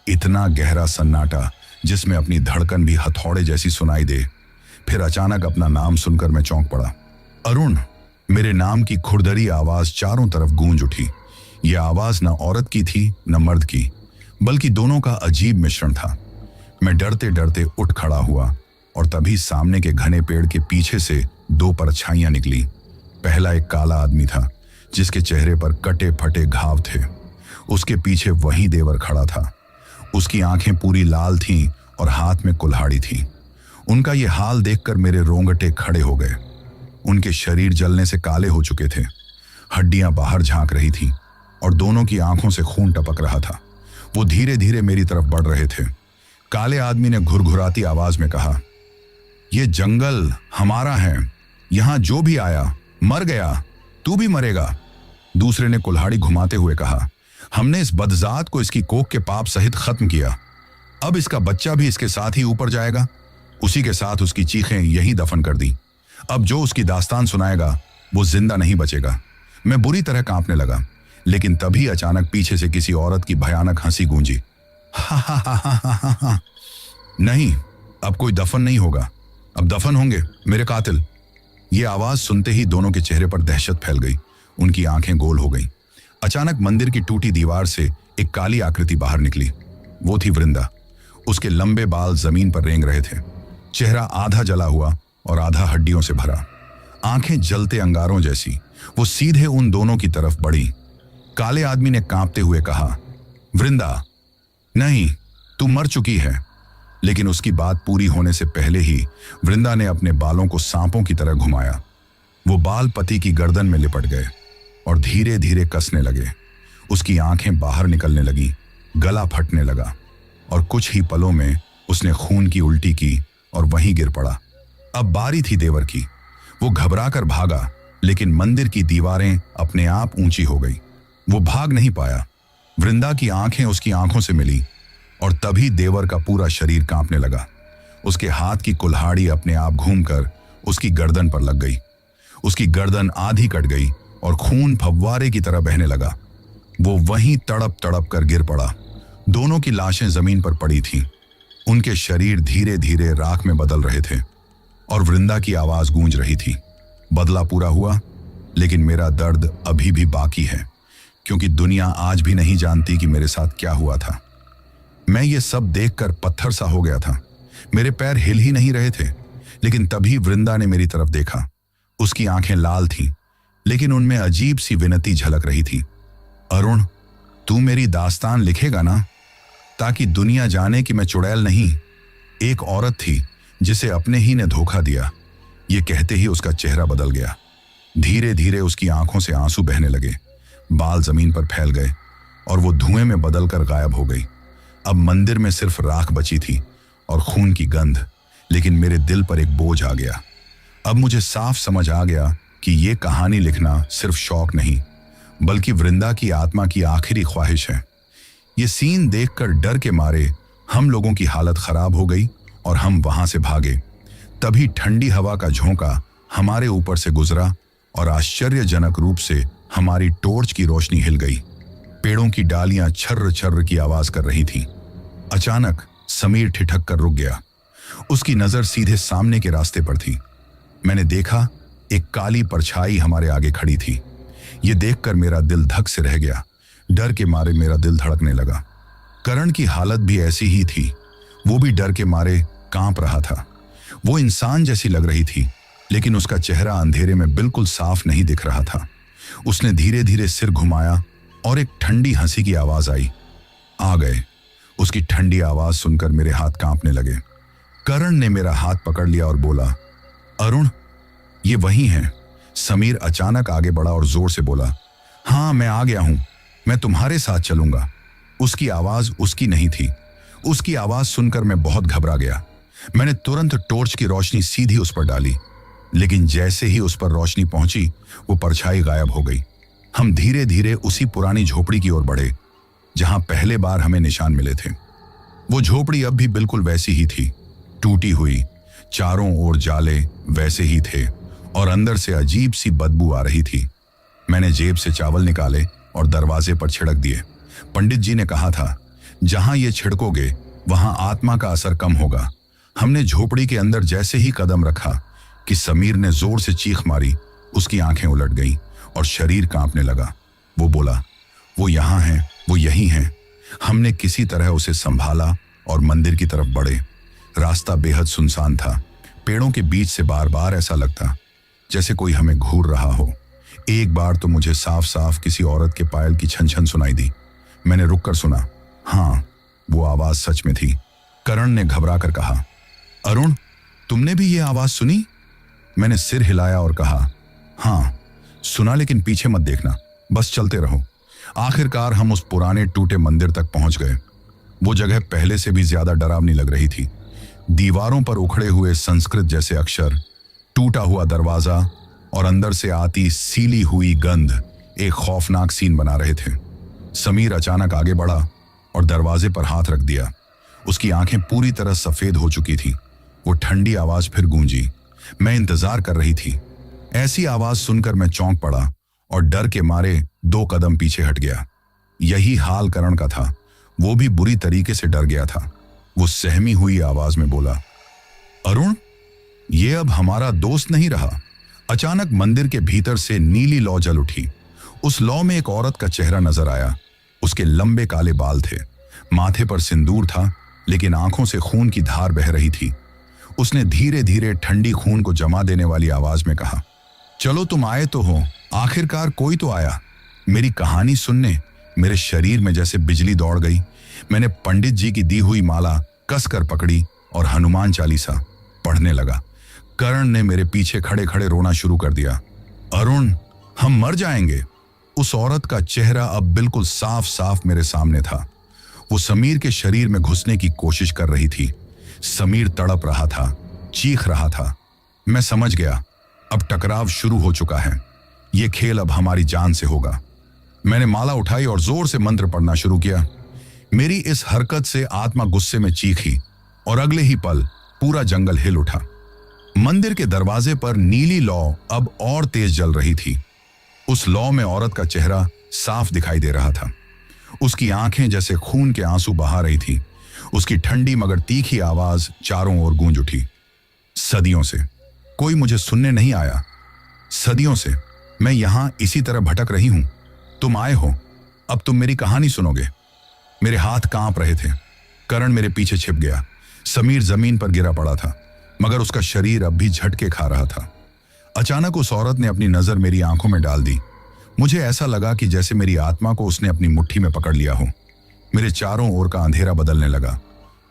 इतना गहरा सन्नाटा जिसमें अपनी धड़कन भी हथौड़े जैसी सुनाई दे। फिर अचानक अपना नाम सुनकर मैं चौंक पड़ा। अरुण। मेरे नाम की खुरदरी आवाज चारों तरफ गूंज उठी। यह आवाज न औरत की थी न मर्द की, बल्कि दोनों का अजीब मिश्रण था। मैं डरते डरते उठ खड़ा हुआ और तभी सामने के घने पेड़ के पीछे से दो परछाइयां निकली। पहला एक काला आदमी था जिसके चेहरे पर कटे फटे घाव थे। उसके पीछे वही देवर खड़ा था। उसकी आंखें पूरी लाल थीं और हाथ में कुल्हाड़ी थी। उनका यह हाल देखकर मेरे रोंगटे खड़े हो गए। उनके शरीर जलने से काले हो चुके थे, हड्डियां बाहर झांक रही थीं और दोनों की आंखों से खून टपक रहा था। वो धीरे धीरे मेरी तरफ बढ़ रहे थे। काले आदमी ने घुरघुराती आवाज में कहा, यह जंगल हमारा है, यहां जो भी आया मर गया, तू भी मरेगा। दूसरे ने कुल्हाड़ी घुमाते हुए कहा, हमने इस बदजात को इसकी कोख के पाप सहित खत्म किया, अब इसका बच्चा भी इसके साथ ही ऊपर जाएगा। उसी के साथ उसकी चीखें यहीं दफन कर दी। अब जो उसकी दास्तान सुनाएगा वो जिंदा नहीं बचेगा। मैं बुरी तरह कांपने लगा, लेकिन तभी अचानक पीछे से किसी औरत की भयानक हंसी गूंजी। हा हा हा हा हा हा। नहीं, अब कोई दफन नहीं होगा, अब दफन होंगे मेरे कातिल। ये आवाज सुनते ही दोनों के चेहरे पर दहशत फैल गई। उनकी आंखें गोल हो गईं। अचानक मंदिर की टूटी दीवार से एक काली आकृति बाहर निकली। वो थी वृंदा। उसके लंबे बाल जमीन पर रेंग रहे थे। चेहरा आधा जला हुआ और आधा हड्डियों से भरा, आंखें जलते अंगारों जैसी। वो सीधे उन दोनों की तरफ बढ़ी। काले आदमी ने कांपते हुए कहा, वृंदा, नहीं, तू मर चुकी है। लेकिन उसकी बात पूरी होने से पहले ही वृंदा ने अपने बालों को सांपों की तरह घुमाया। वो बाल पति की गर्दन में लिपट गए और धीरे धीरे कसने लगे। उसकी आंखें बाहर निकलने लगी, गला फटने लगा और कुछ ही पलों में उसने खून की उल्टी की और वहीं गिर पड़ा। अब बारी थी देवर की। वो घबराकर भागा, लेकिन मंदिर की दीवारें अपने आप ऊंची हो गई। वो भाग नहीं पाया। वृंदा की आंखें उसकी आंखों से मिली और तभी देवर का पूरा शरीर कांपने लगा। उसके हाथ की कुल्हाड़ी अपने आप घूमकर उसकी गर्दन पर लग गई। उसकी गर्दन आधी कट गई और खून फव्वारे की तरह बहने लगा। वो वहीं तड़प तड़प कर गिर पड़ा। दोनों की लाशें जमीन पर पड़ी थीं। उनके शरीर धीरे धीरे राख में बदल रहे थे और वृंदा की आवाज गूंज रही थी, बदला पूरा हुआ, लेकिन मेरा दर्द अभी भी बाकी है, क्योंकि दुनिया आज भी नहीं जानती कि मेरे साथ क्या हुआ था। मैं ये सब देखकर पत्थर सा हो गया था। मेरे पैर हिल ही नहीं रहे थे। लेकिन तभी वृंदा ने मेरी तरफ देखा। उसकी आंखें लाल थीं, लेकिन उनमें अजीब सी विनती झलक रही थी। अरुण, तू मेरी दास्तान लिखेगा ना, ताकि दुनिया जाने कि मैं चुड़ैल नहीं, एक औरत थी जिसे अपने ही ने धोखा दिया। ये कहते ही उसका चेहरा बदल गया। धीरे धीरे उसकी आंखों से आंसू बहने लगे, बाल जमीन पर फैल गए और वो धुएं में बदलकर गायब हो गई। अब मंदिर में सिर्फ राख बची थी और खून की गंध, लेकिन मेरे दिल पर एक बोझ आ गया। अब मुझे साफ समझ आ गया कि ये कहानी लिखना सिर्फ शौक नहीं, बल्कि वृंदा की आत्मा की आखिरी ख्वाहिश है। ये सीन देखकर डर के मारे हम लोगों की हालत खराब हो गई और हम वहां से भागे। तभी ठंडी हवा का झोंका हमारे ऊपर से गुजरा और आश्चर्यजनक रूप से हमारी टॉर्च की रोशनी हिल गई। पेड़ों की डालियां छर्र छर्र की आवाज कर रही थीं। अचानक समीर ठिठक कर रुक गया। उसकी नजर सीधे सामने के रास्ते पर थी। मैंने देखा एक काली परछाई हमारे आगे खड़ी थी। ये देखकर मेरा दिल धक से रह गया। डर के मारे मेरा दिल धड़कने लगा। करण की हालत भी ऐसी ही थी, वो भी डर के मारे कांप रहा था। वो इंसान जैसी लग रही थी, लेकिन उसका चेहरा अंधेरे में बिल्कुल साफ नहीं दिख रहा था। उसने धीरे धीरे सिर घुमाया और एक ठंडी हंसी की आवाज आई। आ गए। उसकी ठंडी आवाज सुनकर मेरे हाथ कांपने लगे। करण ने मेरा हाथ पकड़ लिया और बोला, अरुण, ये वही हैं। समीर अचानक आगे बढ़ा और जोर से बोला, हाँ, मैं आ गया हूं, मैं तुम्हारे साथ चलूंगा। उसकी आवाज उसकी नहीं थी। उसकी आवाज सुनकर मैं बहुत घबरा गया। मैंने तुरंत टॉर्च की रोशनी सीधी उस पर डाली, लेकिन जैसे ही उस पर रोशनी पहुंची, वो परछाई गायब हो गई। हम धीरे धीरे उसी पुरानी झोपड़ी की ओर बढ़े जहां पहले बार हमें निशान मिले थे। वो झोपड़ी अब भी बिल्कुल वैसी ही थी, टूटी हुई, चारों ओर जाले वैसे ही थे और अंदर से अजीब सी बदबू आ रही थी। मैंने जेब से चावल निकाले और दरवाजे पर छिड़क दिए। पंडित जी ने कहा था, जहां ये छिड़कोगे वहां आत्मा का असर कम होगा। हमने झोपड़ी के अंदर जैसे ही कदम रखा कि समीर ने जोर से चीख मारी। उसकी आंखें उलट गईं और शरीर कांपने लगा। वो बोला, वो यहां हैं, वो यही हैं। हमने किसी तरह उसे संभाला और मंदिर की तरफ बढ़े। रास्ता बेहद सुनसान था। पेड़ों के बीच से बार बार ऐसा लगता जैसे कोई हमें घूर रहा हो। एक बार तो मुझे साफ साफ किसी औरत के पायल की छन छन सुनाई दी। मैंने रुककर सुना। हाँ, वो आवाज सच में थी। करण ने घबरा कर कहा, अरुण, तुमने भी ये आवाज सुनी? मैंने सिर हिलाया और कहा, हाँ सुना, लेकिन पीछे मत देखना, बस चलते रहो। आखिरकार हम उस पुराने टूटे मंदिर तक पहुंच गए। वो जगह पहले से भी ज्यादा डरावनी लग रही थी। दीवारों पर उखड़े हुए संस्कृत जैसे अक्षर, टूटा हुआ दरवाजा और अंदर से आती सीली हुई गंध एक खौफनाक सीन बना रहे थे। समीर अचानक आगे बढ़ा और दरवाजे पर हाथ रख दिया। उसकी आंखें पूरी तरह सफेद हो चुकी थी। वो ठंडी आवाज फिर गूंजी। मैं इंतजार कर रही थी। ऐसी आवाज सुनकर मैं चौंक पड़ा और डर के मारे 2 कदम पीछे हट गया। यही हाल करण का था। वो भी बुरी तरीके से डर गया था। वो सहमी हुई आवाज में बोला, अरुण, ये अब हमारा दोस्त नहीं रहा। अचानक मंदिर के भीतर से नीली लौ जल उठी। उस लौ में एक औरत का चेहरा नजर आया। उसके लंबे काले बाल थे, माथे पर सिंदूर था, लेकिन आंखों से खून की धार बह रही थी। उसने धीरे धीरे ठंडी खून को जमा देने वाली आवाज में कहा, चलो तुम आए तो हो, आखिरकार कोई तो आया। मेरी कहानी सुनने मेरे शरीर में जैसे बिजली दौड़ गई। मैंने पंडित जी की दी हुई माला कसकर पकड़ी और हनुमान चालीसा पढ़ने लगा। करण ने मेरे पीछे खड़े खड़े रोना शुरू कर दिया। अरुण, हम मर जाएंगे। उस औरत का चेहरा अब बिल्कुल साफ साफ मेरे सामने था। वो समीर के शरीर में घुसने की कोशिश कर रही थी। समीर तड़प रहा था, चीख रहा था। मैं समझ गया, अब टकराव शुरू हो चुका है। ये खेल अब हमारी जान से होगा। मैंने माला उठाई और जोर से मंत्र पढ़ना शुरू किया। मेरी इस हरकत से आत्मा गुस्से में चीखी और अगले ही पल पूरा जंगल हिल उठा। मंदिर के दरवाजे पर नीली लौ अब और तेज जल रही थी। उस लौ में औरत का चेहरा साफ दिखाई दे रहा था। उसकी आंखें जैसे खून के आंसू बहा रही थी। उसकी ठंडी मगर तीखी आवाज चारों ओर गूंज उठी। सदियों से कोई मुझे सुनने नहीं आया। सदियों से मैं यहां इसी तरह भटक रही हूं। तुम आए हो, अब तुम मेरी कहानी सुनोगे। मेरे हाथ कांप रहे थे। करण मेरे पीछे छिप गया। समीर जमीन पर गिरा पड़ा था, मगर उसका शरीर अब भी झटके खा रहा था। अचानक उस औरत ने अपनी नजर मेरी आंखों में डाल दी। मुझे ऐसा लगा कि जैसे मेरी आत्मा को उसने अपनी मुट्ठी में पकड़ लिया हो। मेरे चारों ओर का अंधेरा बदलने लगा।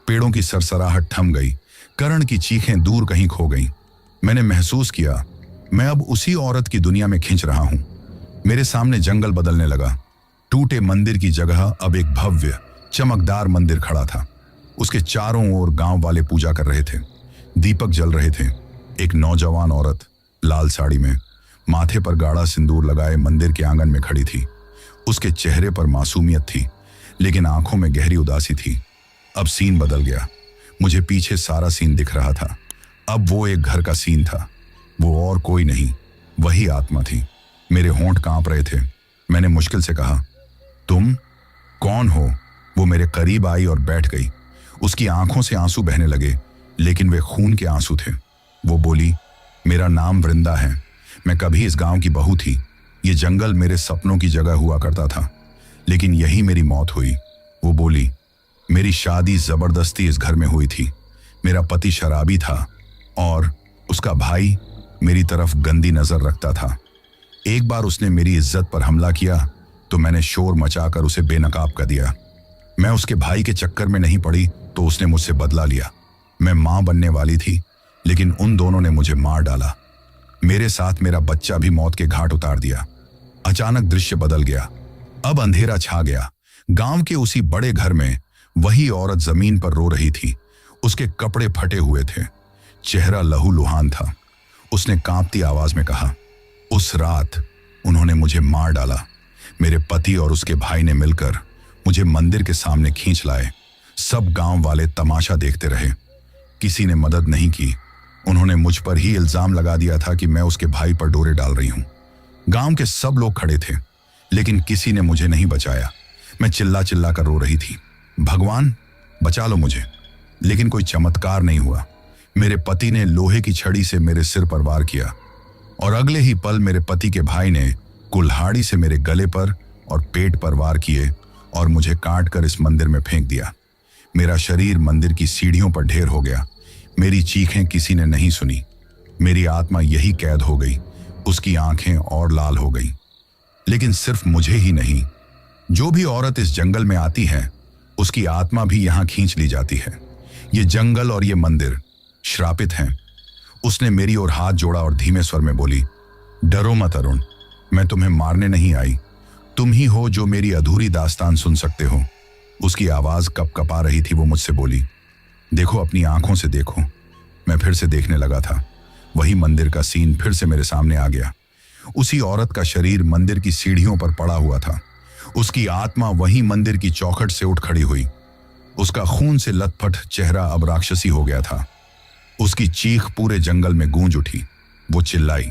पेड़ों की सरसराहट थम गई। करण की चीखें दूर कहीं खो गईं। मैंने महसूस किया मैं अब उसी औरत की दुनिया में खिंच रहा हूं। मेरे सामने जंगल बदलने लगा। टूटे मंदिर की जगह अब एक भव्य चमकदार मंदिर खड़ा था। उसके चारों ओर गांव वाले पूजा कर रहे थे। दीपक जल रहे थे। एक नौजवान औरत लाल साड़ी में, माथे पर गाढ़ा सिंदूर लगाए मंदिर के आंगन में खड़ी थी। उसके चेहरे पर मासूमियत थी, लेकिन आंखों में गहरी उदासी थी। अब सीन बदल गया। मुझे पीछे सारा सीन दिख रहा था। अब वो एक घर का सीन था। वो और कोई नहीं, वही आत्मा थी। मेरे होंठ कांप रहे थे। मैंने मुश्किल से कहा, तुम कौन हो? वो मेरे करीब आई और बैठ गई। उसकी आंखों से आंसू बहने लगे, लेकिन वे खून के आंसू थे। वो बोली, मेरा नाम वृंदा है। मैं कभी इस गांव की बहू थी। ये जंगल मेरे सपनों की जगह हुआ करता था, लेकिन यही मेरी मौत हुई। वो बोली, मेरी शादी जबरदस्ती इस घर में हुई थी। मेरा पति शराबी था और उसका भाई मेरी तरफ गंदी नजर रखता था। एक बार उसने मेरी इज्जत पर हमला किया तो मैंने शोर मचाकर उसे बेनकाब कर दिया। मैं उसके भाई के चक्कर में नहीं पड़ी तो उसने मुझसे बदला लिया। मैं मां बनने वाली थी, लेकिन उन दोनों ने मुझे मार डाला। मेरे साथ मेरा बच्चा भी मौत के घाट उतार दिया। अचानक दृश्य बदल गया। अब अंधेरा छा गया। गांव के उसी बड़े घर में वही औरत जमीन पर रो रही थी। उसके कपड़े फटे हुए थे, चेहरा लहूलुहान था। उसने कांपती आवाज में कहा, उस रात उन्होंने मुझे मार डाला। मेरे पति और उसके भाई ने मिलकर मुझे मंदिर के सामने खींच लाए। सब गांव वाले तमाशा देखते रहे। किसी ने मदद नहीं की। उन्होंने मुझ पर ही इल्जाम लगा दिया था कि मैं उसके भाई पर डोरे डाल रही हूं। गांव के सब लोग खड़े थे, लेकिन किसी ने मुझे नहीं बचाया। मैं चिल्ला चिल्ला कर रो रही थी, भगवान बचा लो मुझे। लेकिन कोई चमत्कार नहीं हुआ। मेरे पति ने लोहे की छड़ी से मेरे सिर पर वार किया और अगले ही पल मेरे पति के भाई ने कुल्हाड़ी से मेरे गले पर और पेट पर वार किए और मुझे काट कर इस मंदिर में फेंक दिया। मेरा शरीर मंदिर की सीढ़ियों पर ढेर हो गया। मेरी चीखें किसी ने नहीं सुनी। मेरी आत्मा यही कैद हो गई। उसकी आंखें और लाल हो गई। लेकिन सिर्फ मुझे ही नहीं, जो भी औरत इस जंगल में आती है उसकी आत्मा भी यहां खींच ली जाती है। ये जंगल और ये मंदिर श्रापित हैं। उसने मेरी ओर हाथ जोड़ा और धीमे स्वर में बोली, डरो मत अरुण, मैं तुम्हें मारने नहीं आई। तुम ही हो जो मेरी अधूरी दास्तान सुन सकते हो। उसकी आवाज कपकपा रही थी। वो मुझसे बोली, देखो अपनी आंखों से देखो। मैं फिर से देखने लगा था। वही मंदिर का सीन फिर से मेरे सामने आ गया। उसी औरत का शरीर मंदिर की सीढ़ियों पर पड़ा हुआ था। उसकी आत्मा वही मंदिर की चौखट से उठ खड़ी हुई। उसका खून से लथपथ चेहरा अब राक्षसी हो गया था। उसकी चीख पूरे जंगल में गूंज उठी। वो चिल्लाई,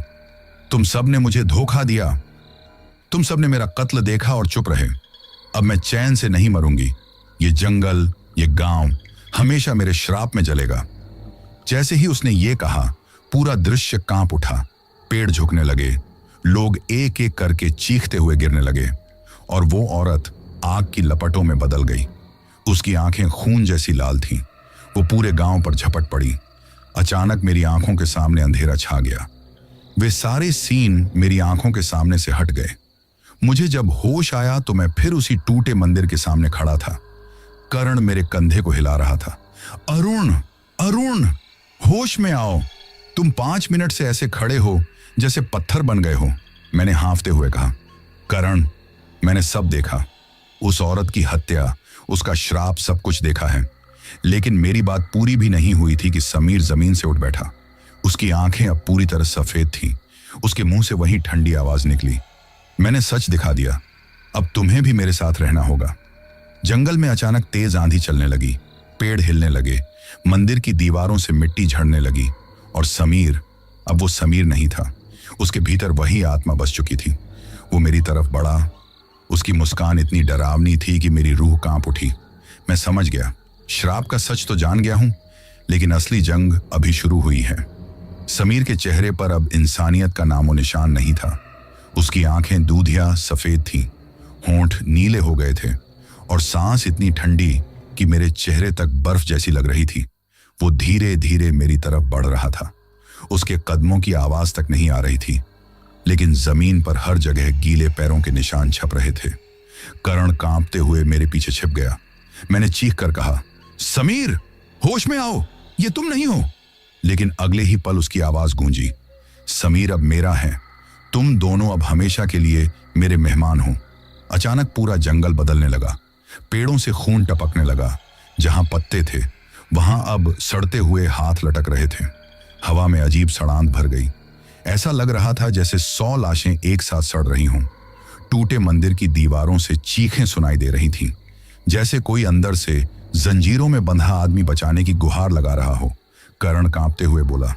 तुम सब ने मुझे धोखा दिया। तुम सब ने मेरा कत्ल देखा और चुप रहे। अब मैं चैन से नहीं मरूंगी। ये जंगल, ये गांव हमेशा मेरे श्राप में जलेगा। जैसे ही उसने ये कहा, पूरा दृश्य कांप उठा। पेड़ झुकने लगे, लोग एक एक करके चीखते हुए गिरने लगे और वो औरत आग की लपटों में बदल गई। उसकी आंखें खून जैसी लाल थीं। वो पूरे गांव पर झपट पड़ी। अचानक मेरी आंखों के सामने अंधेरा छा गया। वे सारे सीन मेरी आंखों के सामने से हट गए। मुझे जब होश आया तो मैं फिर उसी टूटे मंदिर के सामने खड़ा था। करण मेरे कंधे को हिला रहा था। अरुण, अरुण, होश में आओ। तुम 5 मिनट से ऐसे खड़े हो जैसे पत्थर बन गए हो। मैंने हांफते हुए कहा, करण, मैंने सब देखा। उस औरत की हत्या, उसका श्राप, सब कुछ देखा है। लेकिन मेरी बात पूरी भी नहीं हुई थी कि समीर जमीन से उठ बैठा। उसकी आंखें अब पूरी तरह सफेद थीं। उसके मुंह से वही ठंडी आवाज निकली, मैंने सच दिखा दिया। अब तुम्हें भी मेरे साथ रहना होगा। जंगल में अचानक तेज आंधी चलने लगी। पेड़ हिलने लगे। मंदिर की दीवारों से मिट्टी झड़ने लगी और समीर, अब वो समीर नहीं था। उसके भीतर वही आत्मा बस चुकी थी। वो मेरी तरफ बढ़ा। उसकी मुस्कान इतनी डरावनी थी कि मेरी रूह कांप उठी। मैं समझ गया, श्राप का सच तो जान गया हूं, लेकिन असली जंग अभी शुरू हुई है। समीर के चेहरे पर अब इंसानियत का नामो निशान नहीं था। उसकी आंखें दूधिया सफेद थीं, होंठ नीले हो गए थे और सांस इतनी ठंडी कि मेरे चेहरे तक बर्फ जैसी लग रही थी। वो धीरे धीरे मेरी तरफ बढ़ रहा था। उसके कदमों की आवाज तक नहीं आ रही थी, लेकिन जमीन पर हर जगह गीले पैरों के निशान छप रहे थे। करण कांपते हुए मेरे पीछे छिप गया। मैंने चीख कर कहा, समीर, होश में आओ, ये तुम नहीं हो। लेकिन अगले ही पल उसकी आवाज गूंजी, समीर अब मेरा है, तुम दोनों अब हमेशा के लिए मेरे मेहमान हो। अचानक पूरा जंगल बदलने लगा। पेड़ों से खून टपकने लगा। जहां पत्ते थे वहां अब सड़ते हुए हाथ लटक रहे थे। हवा में अजीब सड़ांत भर गई। ऐसा लग रहा था जैसे 100 लाशें एक साथ सड़ रही हों। टूटे मंदिर की दीवारों से चीखें सुनाई दे रही थीं, जैसे कोई अंदर से जंजीरों में बंधा आदमी बचाने की गुहार लगा रहा हो। करण कांपते हुए बोला,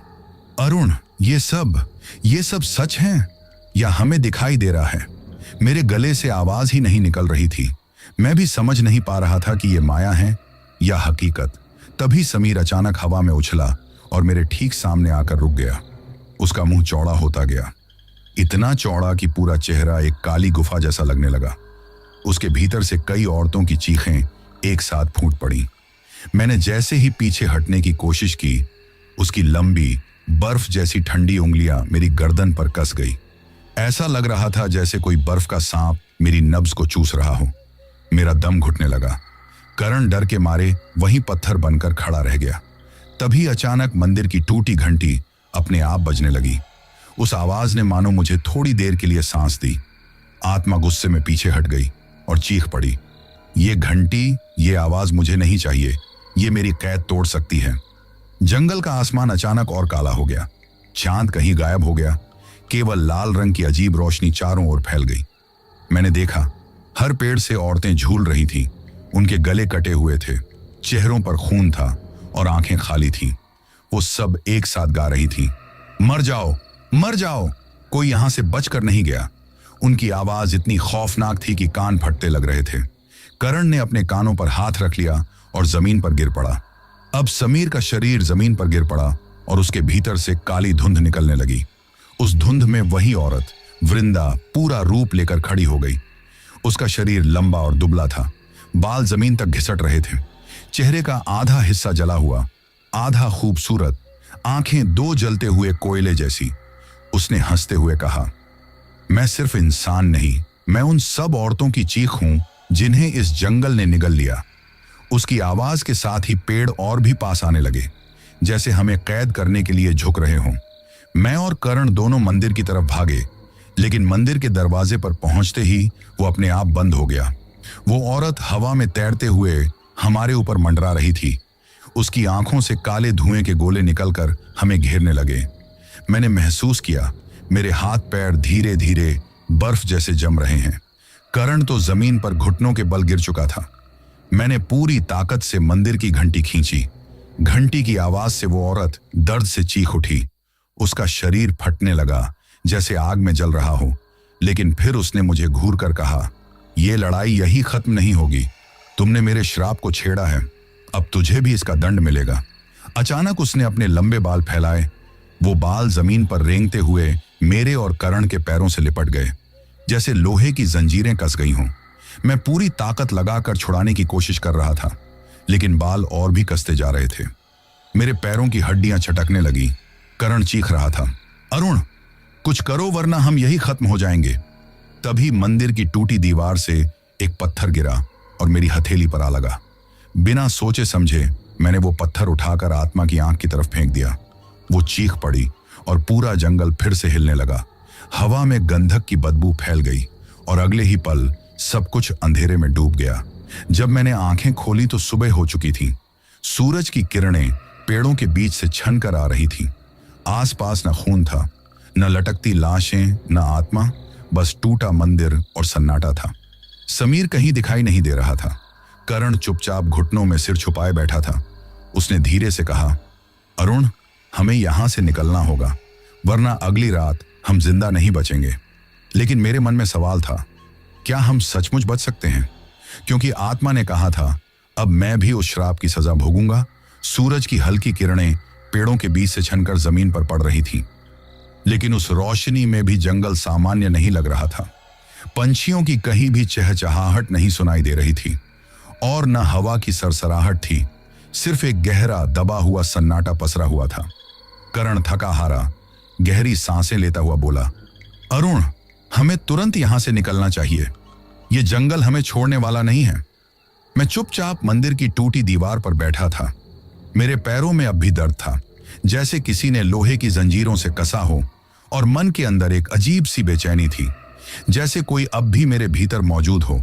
अरुण, ये सब सच है या हमें दिखाई दे रहा है? मेरे गले से आवाज ही नहीं निकल रही थी। मैं भी समझ नहीं पा रहा था कि ये माया है या हकीकत। तभी समीर अचानक हवा में उछला और मेरे ठीक सामने आकर रुक गया। उसका मुंह चौड़ा होता गया, इतना चौड़ा कि पूरा चेहरा एक काली गुफा जैसा लगने लगा। उसके भीतर से कई औरतों की चीखें एक साथ फूट पड़ी। मैंने जैसे ही पीछे हटने की कोशिश की, उसकी लंबी बर्फ जैसी ठंडी उंगलियां मेरी गर्दन पर कस गई। ऐसा लग रहा था जैसे कोई बर्फ का सांप मेरी नब्ज को चूस रहा हो। मेरा दम घुटने लगा। करण डर के मारे वहीं पत्थर बनकर खड़ा रह गया। तभी अचानक मंदिर की टूटी घंटी अपने आप बजने लगी। उस आवाज ने मानो मुझे थोड़ी देर के लिए सांस दी। आत्मा गुस्से में पीछे हट गई और चीख पड़ी, ये घंटी, ये आवाज मुझे नहीं चाहिए, ये मेरी कैद तोड़ सकती है। जंगल का आसमान अचानक और काला हो गया। चांद कहीं गायब हो गया। केवल लाल रंग की अजीब रोशनी चारों ओर फैल गई। मैंने देखा, हर पेड़ से औरतें झूल रही थीं। उनके गले कटे हुए थे, चेहरों पर खून था और आंखें खाली थीं। वो सब एक साथ गा रही थीं, मर जाओ, मर जाओ, कोई यहां से बचकर नहीं गया। उनकी आवाज इतनी खौफनाक थी कि कान फटते लग रहे थे। करण ने अपने कानों पर हाथ रख लिया और जमीन पर गिर पड़ा। अब समीर का शरीर जमीन पर गिर पड़ा और उसके भीतर से काली धुंध निकलने लगी। उस धुंध में वही औरत वृंदा पूरा रूप लेकर खड़ी हो गई। उसका शरीर लंबा और दुबला था, बाल जमीन तक घिसट रहे थे। चेहरे का आधा हिस्सा जला हुआ, आधा खूबसूरत, आंखें दो जलते हुए कोयले जैसी। उसने हंसते हुए कहा, मैं सिर्फ इंसान नहीं, मैं उन सब औरतों की चीख हूं जिन्हें इस जंगल ने निगल लिया। उसकी आवाज के साथ ही पेड़ और भी पास आने लगे, जैसे हमें कैद करने के लिए झुक रहे हों। मैं और करण दोनों मंदिर की तरफ भागे, लेकिन मंदिर के दरवाजे पर पहुंचते ही वो अपने आप बंद हो गया। वो औरत हवा में तैरते हुए हमारे ऊपर मंडरा रही थी। उसकी आंखों से काले धुएं के गोले निकलकर हमें घेरने लगे। मैंने महसूस किया मेरे हाथ पैर धीरे धीरे बर्फ जैसे जम रहे हैं। करण तो जमीन पर घुटनों के बल गिर चुका था। मैंने पूरी ताकत से मंदिर की घंटी खींची। घंटी की आवाज से वो औरत दर्द से चीख उठी। उसका शरीर फटने लगा जैसे आग में जल रहा हो। लेकिन फिर उसने मुझे घूर कर कहा, ये लड़ाई यही खत्म नहीं होगी। तुमने मेरे श्राप को छेड़ा है, अब तुझे भी इसका दंड मिलेगा। अचानक उसने अपने लंबे बाल फैलाए। वो बाल जमीन पर रेंगते हुए मेरे और करण के पैरों से लिपट गए, जैसे लोहे की जंजीरें कस गई हों। मैं पूरी ताकत लगाकर छुड़ाने की कोशिश कर रहा था, लेकिन बाल और भी कसते जा रहे थे। मेरे पैरों की हड्डियां छटकने लगी। करण चीख रहा था, अरुण, कुछ करो वरना हम यही खत्म हो जाएंगे। तभी मंदिर की टूटी दीवार से एक पत्थर गिरा और मेरी हथेली पर आ लगा। बिना सोचे समझे मैंने वो पत्थर उठाकर आत्मा की आंख की तरफ फेंक दिया। वो चीख पड़ी और पूरा जंगल फिर से हिलने लगा। हवा में गंधक की बदबू फैल गई और अगले ही पल सब कुछ अंधेरे में डूब गया। जब मैंने आंखें खोली तो सुबह हो चुकी थी। सूरज की किरणें पेड़ों के बीच से छन कर आ रही थी। आसपास न खून था, न लटकती लाशें, न आत्मा, बस टूटा मंदिर और सन्नाटा था। समीर कहीं दिखाई नहीं दे रहा था। करण चुपचाप घुटनों में सिर छुपाए बैठा था। उसने धीरे से कहा, अरुण, हमें यहां से निकलना होगा, वरना अगली रात हम जिंदा नहीं बचेंगे। लेकिन मेरे मन में सवाल था, क्या हम सचमुच बच सकते हैं? क्योंकि आत्मा ने कहा था, अब मैं भी उस श्राप की सजा भोगूंगा। सूरज की हल्की किरणें पेड़ों के बीच से छनकर जमीन पर पड़ रही थीं, लेकिन उस रोशनी में भी जंगल सामान्य नहीं लग रहा था। पंछियों की कहीं भी चहचहाहट नहीं सुनाई दे रही थी और न हवा की सरसराहट थी। सिर्फ एक गहरा दबा हुआ सन्नाटा पसरा हुआ था। करण थका हारा गहरी सांसें लेता हुआ बोला, अरुण, हमें तुरंत यहां से निकलना चाहिए। यह जंगल हमें छोड़ने वाला नहीं है। मैं चुपचाप मंदिर की टूटी दीवार पर बैठा था। मेरे पैरों में अब भी दर्द था, जैसे किसी ने लोहे की जंजीरों से कसा हो, और मन के अंदर एक अजीब सी बेचैनी थी, जैसे कोई अब भी मेरे भीतर मौजूद हो।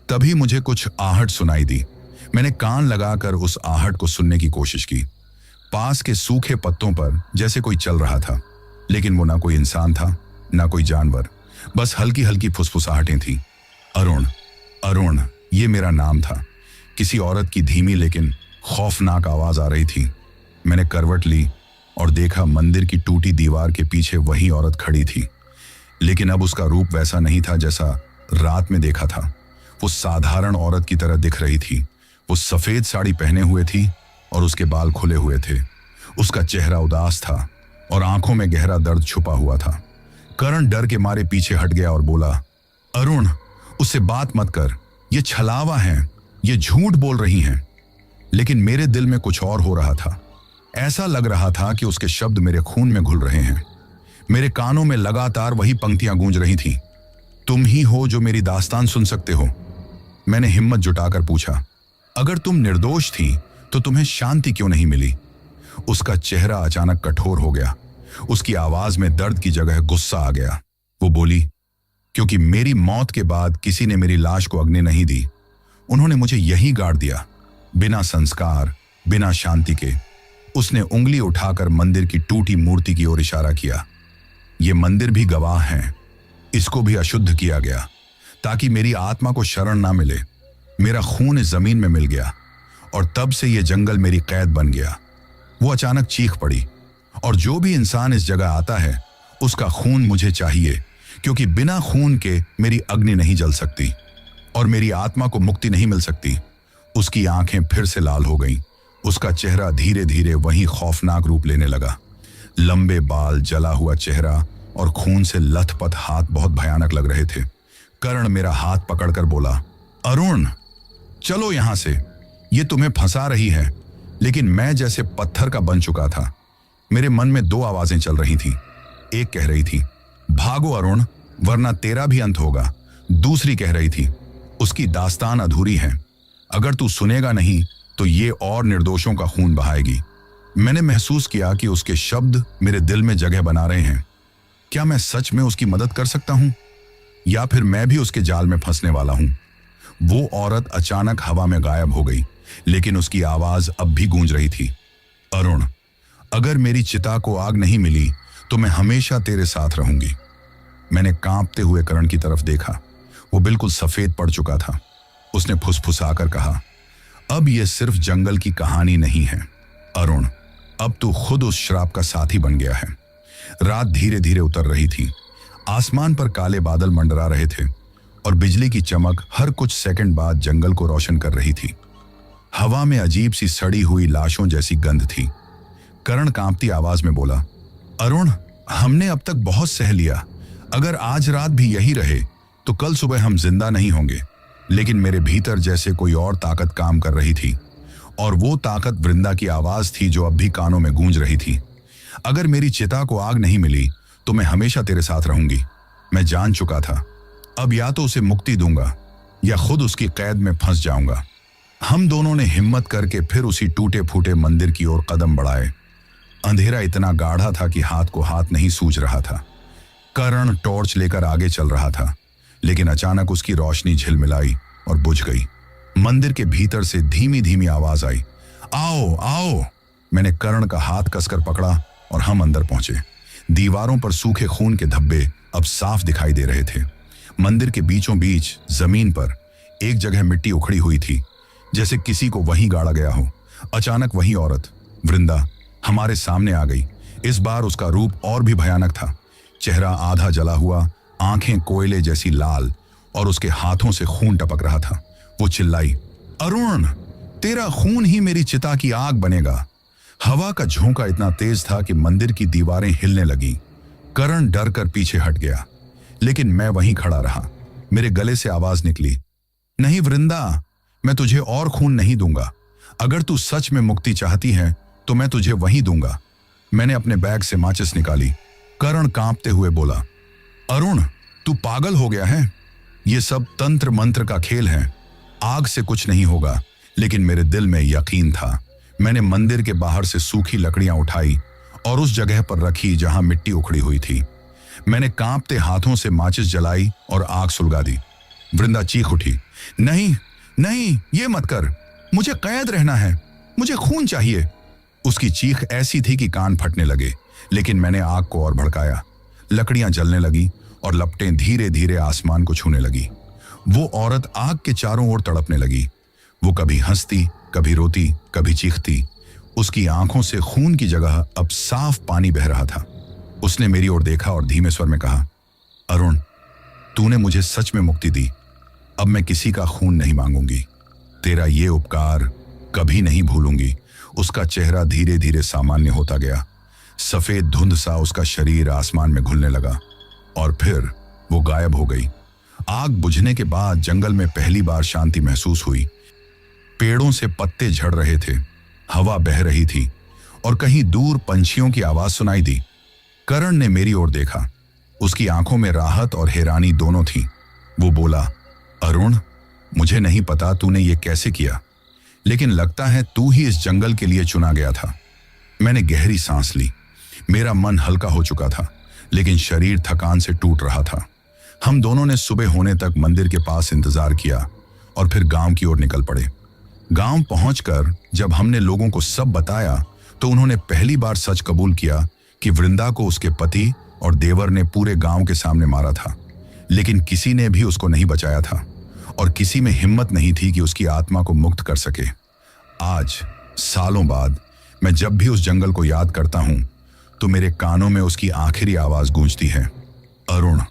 तभी मुझे कुछ आहट सुनाई दी। मैंने कान लगाकर उस आहट को सुनने की कोशिश की। पास के सूखे पत्तों पर जैसे कोई चल रहा था, लेकिन वो ना कोई इंसान था, ना कोई जानवर, बस हल्की हल्की फुसफुसाहटें थीं। अरुण, अरुण, ये मेरा नाम था। किसी औरत की धीमी लेकिन खौफनाक आवाज आ रही थी। मैंने करवट ली और देखा मंदिर की टूटी दीवार के पीछे वही औरत खड़ी थी, लेकिन अब उसका रूप वैसा नहीं था जैसा रात में देखा था। वो साधारण औरत की तरह दिख रही थी। वो सफेद साड़ी पहने हुए थी और उसके बाल खुले हुए थे। उसका चेहरा उदास था और आंखों में गहरा दर्द छुपा हुआ था। करण डर के मारे पीछे हट गया और बोला, अरुण, उससे बात मत कर, ये छलावा है, ये झूठ बोल रही हैं। लेकिन मेरे दिल में कुछ और हो रहा था। ऐसा लग रहा था कि उसके शब्द मेरे खून में घुल रहे हैं। मेरे कानों में लगातार वही पंक्तियां गूंज रही थीं, तुम ही हो जो मेरी दास्तान सुन सकते हो। मैंने हिम्मत जुटाकर पूछा, अगर तुम निर्दोष थी तो तुम्हें शांति क्यों नहीं मिली? उसका चेहरा अचानक कठोर हो गया। उसकी आवाज में दर्द की जगह गुस्सा आ गया। वो बोली, क्योंकि मेरी मौत के बाद किसी ने मेरी लाश को अग्नि नहीं दी। उन्होंने मुझे यहीं गाड़ दिया, बिना संस्कार, बिना शांति के। उसने उंगली उठाकर मंदिर की टूटी मूर्ति की ओर इशारा किया। ये मंदिर भी गवाह है। इसको भी अशुद्ध किया गया ताकि मेरी आत्मा को शरण ना मिले। मेरा खून इस जमीन में मिल गया और तब से यह जंगल मेरी कैद बन गया। वो अचानक चीख पड़ी, और जो भी इंसान इस जगह आता है उसका खून मुझे चाहिए, क्योंकि बिना खून के मेरी अग्नि नहीं जल सकती और मेरी आत्मा को मुक्ति नहीं मिल सकती। उसकी आंखें फिर से लाल हो गईं। उसका चेहरा धीरे धीरे वही खौफनाक रूप लेने लगा। लंबे बाल, जला हुआ चेहरा और खून से लथपथ हाथ बहुत भयानक लग रहे थे। कर्ण मेरा हाथ पकड़कर बोला, अरुण, चलो यहां से, ये तुम्हें फंसा रही है। लेकिन मैं जैसे पत्थर का बन चुका था। मेरे मन में दो आवाजें चल रही थीं। एक कह रही थी, भागो अरुण, वरना तेरा भी अंत होगा। दूसरी कह रही थी, उसकी दास्तान अधूरी है, अगर तू सुनेगा नहीं तो ये और निर्दोषों का खून बहाएगी। मैंने महसूस किया कि उसके शब्द मेरे दिल में जगह बना रहे हैं। क्या मैं सच में उसकी मदद कर सकता हूं, या फिर मैं भी उसके जाल में फंसने वाला हूं? वो औरत अचानक हवा में गायब हो गई, लेकिन उसकी आवाज अब भी गूंज रही थी, अरुण, अगर मेरी चिता को आग नहीं मिली तो मैं हमेशा तेरे साथ रहूंगी। मैंने कांपते हुए करण की तरफ देखा। वो बिल्कुल सफेद पड़ चुका था। उसने फुसफुसाकर कहा, अब यह सिर्फ जंगल की कहानी नहीं है अरुण, अब तू खुद उस श्राप का साथी बन गया है। रात धीरे धीरे उतर रही थी। आसमान पर काले बादल मंडरा रहे थे और बिजली की चमक हर कुछ सेकंड बाद जंगल को रोशन कर रही थी। हवा में अजीब सी सड़ी हुई लाशों जैसी गंध थी। करण कांपती आवाज में बोला, अरुण, हमने अब तक बहुत सह लिया। अगर आज रात भी यही रहे तो कल सुबह हम जिंदा नहीं होंगे। लेकिन मेरे भीतर जैसे कोई और ताकत काम कर रही थी, और वो ताकत वृंदा की आवाज थी जो अब भी कानों में गूंज रही थी। अगर मेरी चिता को आग नहीं मिली तो मैं हमेशा तेरे साथ रहूंगी। मैं जान चुका था, अब या तो उसे मुक्ति दूंगा या खुद उसकी कैद में फंस जाऊंगा। हम दोनों ने हिम्मत करके फिर उसी टूटे फूटे मंदिर की ओर कदम बढ़ाए। अंधेरा इतना गाढ़ा था कि हाथ को हाथ नहीं सूझ रहा था। करण टॉर्च लेकर आगे चल रहा था, लेकिन अचानक उसकी रोशनी झिलमिलाई और बुझ गई। मंदिर के भीतर से धीमी धीमी आवाज आई, आओ आओ। मैंने करण का हाथ कसकर पकड़ा और हम अंदर पहुंचे। दीवारों पर सूखे खून के धब्बे अब साफ दिखाई दे रहे थे। मंदिर के बीचों बीच जमीन पर एक जगह मिट्टी उखड़ी हुई थी, जैसे किसी को वहीं गाड़ा गया हो। अचानक वही औरत वृंदा हमारे सामने आ गई। इस बार उसका रूप और भी भयानक था। चेहरा आधा जला हुआ, आंखें कोयले जैसी लाल, और उसके हाथों से खून टपक रहा था। वो चिल्लाई, अरुण, तेरा खून ही मेरी चिता की आग बनेगा। हवा का झोंका इतना तेज था कि मंदिर की दीवारें हिलने लगी। करण डर कर पीछे हट गया, लेकिन मैं वहीं खड़ा रहा। मेरे गले से आवाज निकली, नहीं वृंदा, मैं तुझे और खून नहीं दूंगा। अगर तू सच में मुक्ति चाहती है तो मैं तुझे वहीं दूंगा। मैंने अपने बैग से माचिस निकाली। करण कांपते हुए बोला, अरुण, तू पागल हो गया है? ये सब तंत्र मंत्र का खेल है। आग से कुछ नहीं होगा। लेकिन मेरे दिल में यकीन था। मैंने मंदिर के बाहर से सूखी लकड़ियां उठाई और उस जगह पर रखी जहां मिट्टी उखड़ी हुई थी। मैंने कांपते हाथों से माचिस जलाई और आग सुलगा दी। वृंदा चीख उठी, नहीं नहीं, ये मत कर, मुझे कैद रहना है, मुझे खून चाहिए। उसकी चीख ऐसी थी कि कान फटने लगे, लेकिन मैंने आग को और भड़काया। लकड़ियां जलने लगी और लपटें धीरे धीरे आसमान को छूने लगी। वो औरत आग के चारों ओर तड़पने लगी। वो कभी हंसती, कभी रोती, कभी चीखती। उसकी आंखों से खून की जगह अब साफ पानी बह रहा था। उसने मेरी ओर देखा और धीमे स्वर में कहा, अरुण, तूने मुझे सच में मुक्ति दी। अब मैं किसी का खून नहीं मांगूंगी। तेरा ये उपकार कभी नहीं भूलूंगी। उसका चेहरा धीरे धीरे सामान्य होता गया। सफेद धुंध सा उसका शरीर आसमान में घुलने लगा और फिर वो गायब हो गई। आग बुझने के बाद जंगल में पहली बार शांति महसूस हुई। पेड़ों से पत्ते झड़ रहे थे, हवा बह रही थी और कहीं दूर पंछियों की आवाज सुनाई दी। करण ने मेरी ओर देखा। उसकी आंखों में राहत और हैरानी दोनों थी। वो बोला, अरुण, मुझे नहीं पता तूने ये कैसे किया, लेकिन लगता है तू ही इस जंगल के लिए चुना गया था। मैंने गहरी सांस ली। मेरा मन हल्का हो चुका था, लेकिन शरीर थकान से टूट रहा था। हम दोनों ने सुबह होने तक मंदिर के पास इंतजार किया और फिर गांव की ओर निकल पड़े। गांव पहुंचकर जब हमने लोगों को सब बताया तो उन्होंने पहली बार सच कबूल किया कि वृंदा को उसके पति और देवर ने पूरे गांव के सामने मारा था, लेकिन किसी ने भी उसको नहीं बचाया था और किसी में हिम्मत नहीं थी कि उसकी आत्मा को मुक्त कर सके। आज सालों बाद मैं जब भी उस जंगल को याद करता हूं तो मेरे कानों में उसकी आखिरी आवाज गूंजती है, अरुण,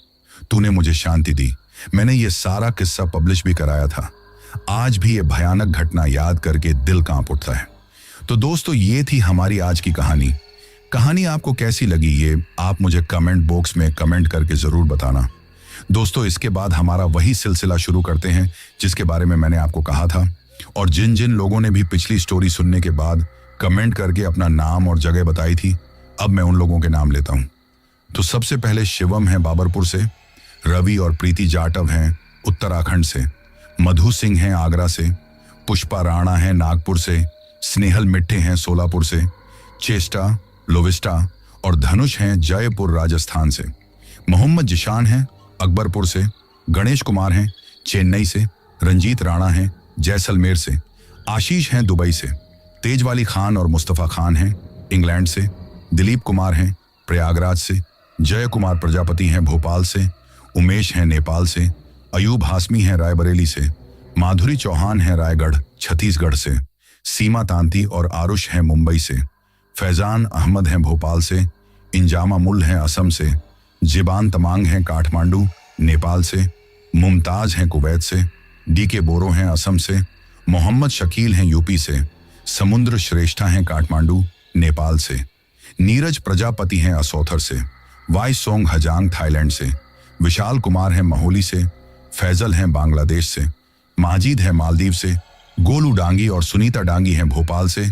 तूने मुझे शांति दी। मैंने ये सारा किस्सा पब्लिश भी कराया था। आज भी ये भयानक घटना याद करके दिल कांप उठता है। तो दोस्तों, ये थी हमारी आज की कहानी। कहानी आपको कैसी लगी ये आप मुझे कमेंट बॉक्स में कमेंट करके जरूर बताना। दोस्तों, इसके बाद हमारा वही सिलसिला शुरू करते हैं जिसके बारे में मैंने आपको कहा था, और जिन जिन लोगों ने भी पिछली स्टोरी सुनने के बाद कमेंट करके अपना नाम और जगह बताई थी, अब मैं उन लोगों के नाम लेता हूं। तो सबसे पहले शिवम है बाबरपुर से, रवि और प्रीति जाटव हैं उत्तराखंड से, मधु सिंह हैं आगरा से, पुष्पा राणा हैं नागपुर से, स्नेहल मिट्ठे हैं सोलापुर से, चेष्टा, लोविस्टा और धनुष हैं जयपुर राजस्थान से, मोहम्मद जिशान हैं अकबरपुर से, गणेश कुमार हैं चेन्नई से, रंजीत राणा हैं जैसलमेर से, आशीष हैं दुबई से, तेजवाली खान और मुस्तफ़ा खान हैं इंग्लैंड से, दिलीप कुमार हैं प्रयागराज से, जय कुमार प्रजापति हैं भोपाल से, उमेश हैं नेपाल से, अयूब हाशमी हैं रायबरेली से, माधुरी चौहान हैं रायगढ़ छत्तीसगढ़ से, सीमा तांती और आरुष हैं मुंबई से, फैजान अहमद हैं भोपाल से, इंजामा मुल हैं असम से, जिबान तमांग हैं काठमांडू नेपाल से, मुमताज हैं कुवैत से, डीके बोरो हैं असम से, मोहम्मद शकील हैं यूपी से, समुद्र श्रेष्ठा हैं काठमांडू नेपाल से, नीरज प्रजापति हैं असौथर से, वाई सोंग हजांग थाईलैंड से, विशाल कुमार हैं महोली से, फैजल हैं बांग्लादेश से, माजिद हैं मालदीव से, गोलू डांगी और सुनीता डांगी हैं भोपाल से,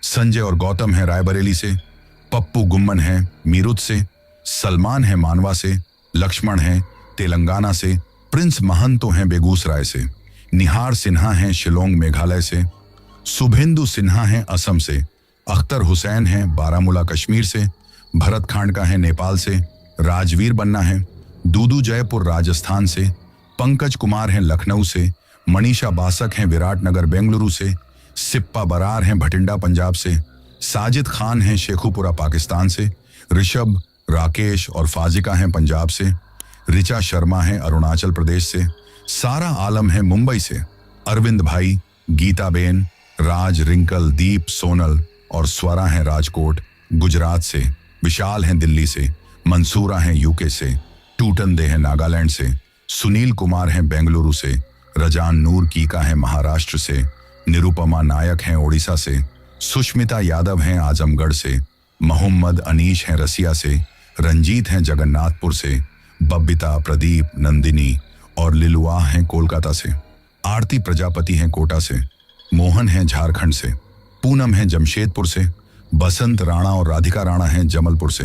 संजय और गौतम हैं रायबरेली से, पप्पू गुम्मन हैं मीरुत से, सलमान हैं मानवा से, लक्ष्मण हैं तेलंगाना से, प्रिंस महंतो हैं बेगूसराय से, निहार सिन्हा हैं शिलोंग मेघालय से, शुभेंदु सिन्हा हैं असम से, अख्तर हुसैन हैं बारामूला कश्मीर से, भरत खांडका हैं नेपाल से, राजवीर बन्ना हैं दूदू जयपुर राजस्थान से, पंकज कुमार हैं लखनऊ से, मनीषा बासक हैं विराटनगर बेंगलुरु से, सिप्पा बरार हैं भटिंडा पंजाब से, साजिद खान हैं शेखुपुरा पाकिस्तान से, ऋषभ, राकेश और फाजिका हैं पंजाब से, रिचा शर्मा हैं अरुणाचल प्रदेश से, सारा आलम हैं मुंबई से, अरविंद भाई, गीताबेन, राज, रिंकल, दीप, सोनल और स्वरा हैं राजकोट गुजरात से, विशाल हैं दिल्ली से, मंसूरा हैं यूके से, टूटन दे हैं नागालैंड से, सुनील कुमार हैं बेंगलुरु से, रजान नूर कीका हैं महाराष्ट्र से, निरुपमा नायक हैं ओडिशा से, सुष्मिता यादव हैं आजमगढ़ से, मोहम्मद अनीश हैं रसिया से, रंजीत हैं जगन्नाथपुर से, बब्बिता, प्रदीप, नंदिनी और लिलुआ हैं कोलकाता से, आरती प्रजापति हैं कोटा से, मोहन हैं झारखंड से, पूनम हैं जमशेदपुर से, बसंत राणा और राधिका राणा हैं जमलपुर से,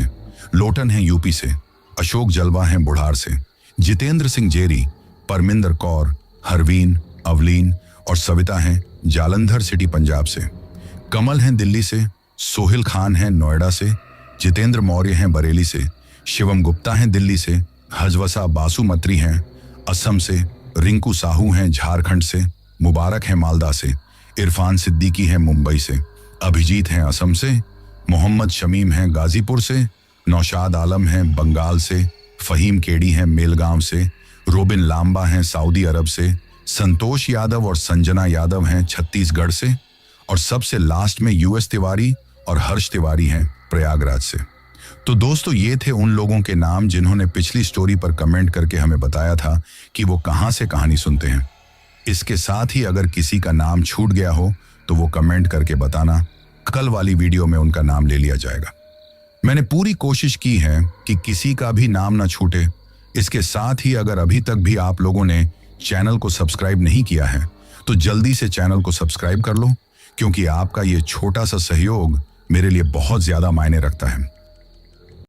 लोटन हैं यूपी से, अशोक जलवा हैं बुढ़ार से, जितेंद्र सिंह जेरी, परमिंदर कौर, हरवीन, अवलीन और सविता हैं जालंधर सिटी पंजाब से, कमल हैं दिल्ली से, सोहिल खान हैं नोएडा से, जितेंद्र मौर्य हैं बरेली से, शिवम गुप्ता हैं दिल्ली से, हजवसा बासुमत्री हैं असम से, रिंकू साहू हैं झारखंड से, मुबारक हैं मालदा से, इरफान सिद्दीकी हैं मुंबई से, अभिजीत हैं असम से, मोहम्मद शमीम हैं गाजीपुर से, नौशाद आलम हैं बंगाल से, फहीम केडी हैं मेलगांव से, रोबिन लांबा हैं सऊदी अरब से, संतोष यादव और संजना यादव हैं छत्तीसगढ़ से, और सबसे लास्ट में यूएस तिवारी और हर्ष तिवारी हैं प्रयागराज से। तो दोस्तों, ये थे उन लोगों के नाम जिन्होंने पिछली स्टोरी पर कमेंट करके हमें बताया था कि वो कहां से कहानी सुनते हैं। इसके साथ ही अगर किसी का नाम छूट गया हो तो वो कमेंट करके बताना, कल वाली वीडियो में उनका नाम ले लिया जाएगा। मैंने पूरी कोशिश की है कि किसी का भी नाम ना छूटे। इसके साथ ही अगर अभी तक भी आप लोगों ने चैनल को सब्सक्राइब नहीं किया है तो जल्दी से चैनल को सब्सक्राइब कर लो, क्योंकि आपका ये छोटा सा सहयोग मेरे लिए बहुत ज्यादा मायने रखता है।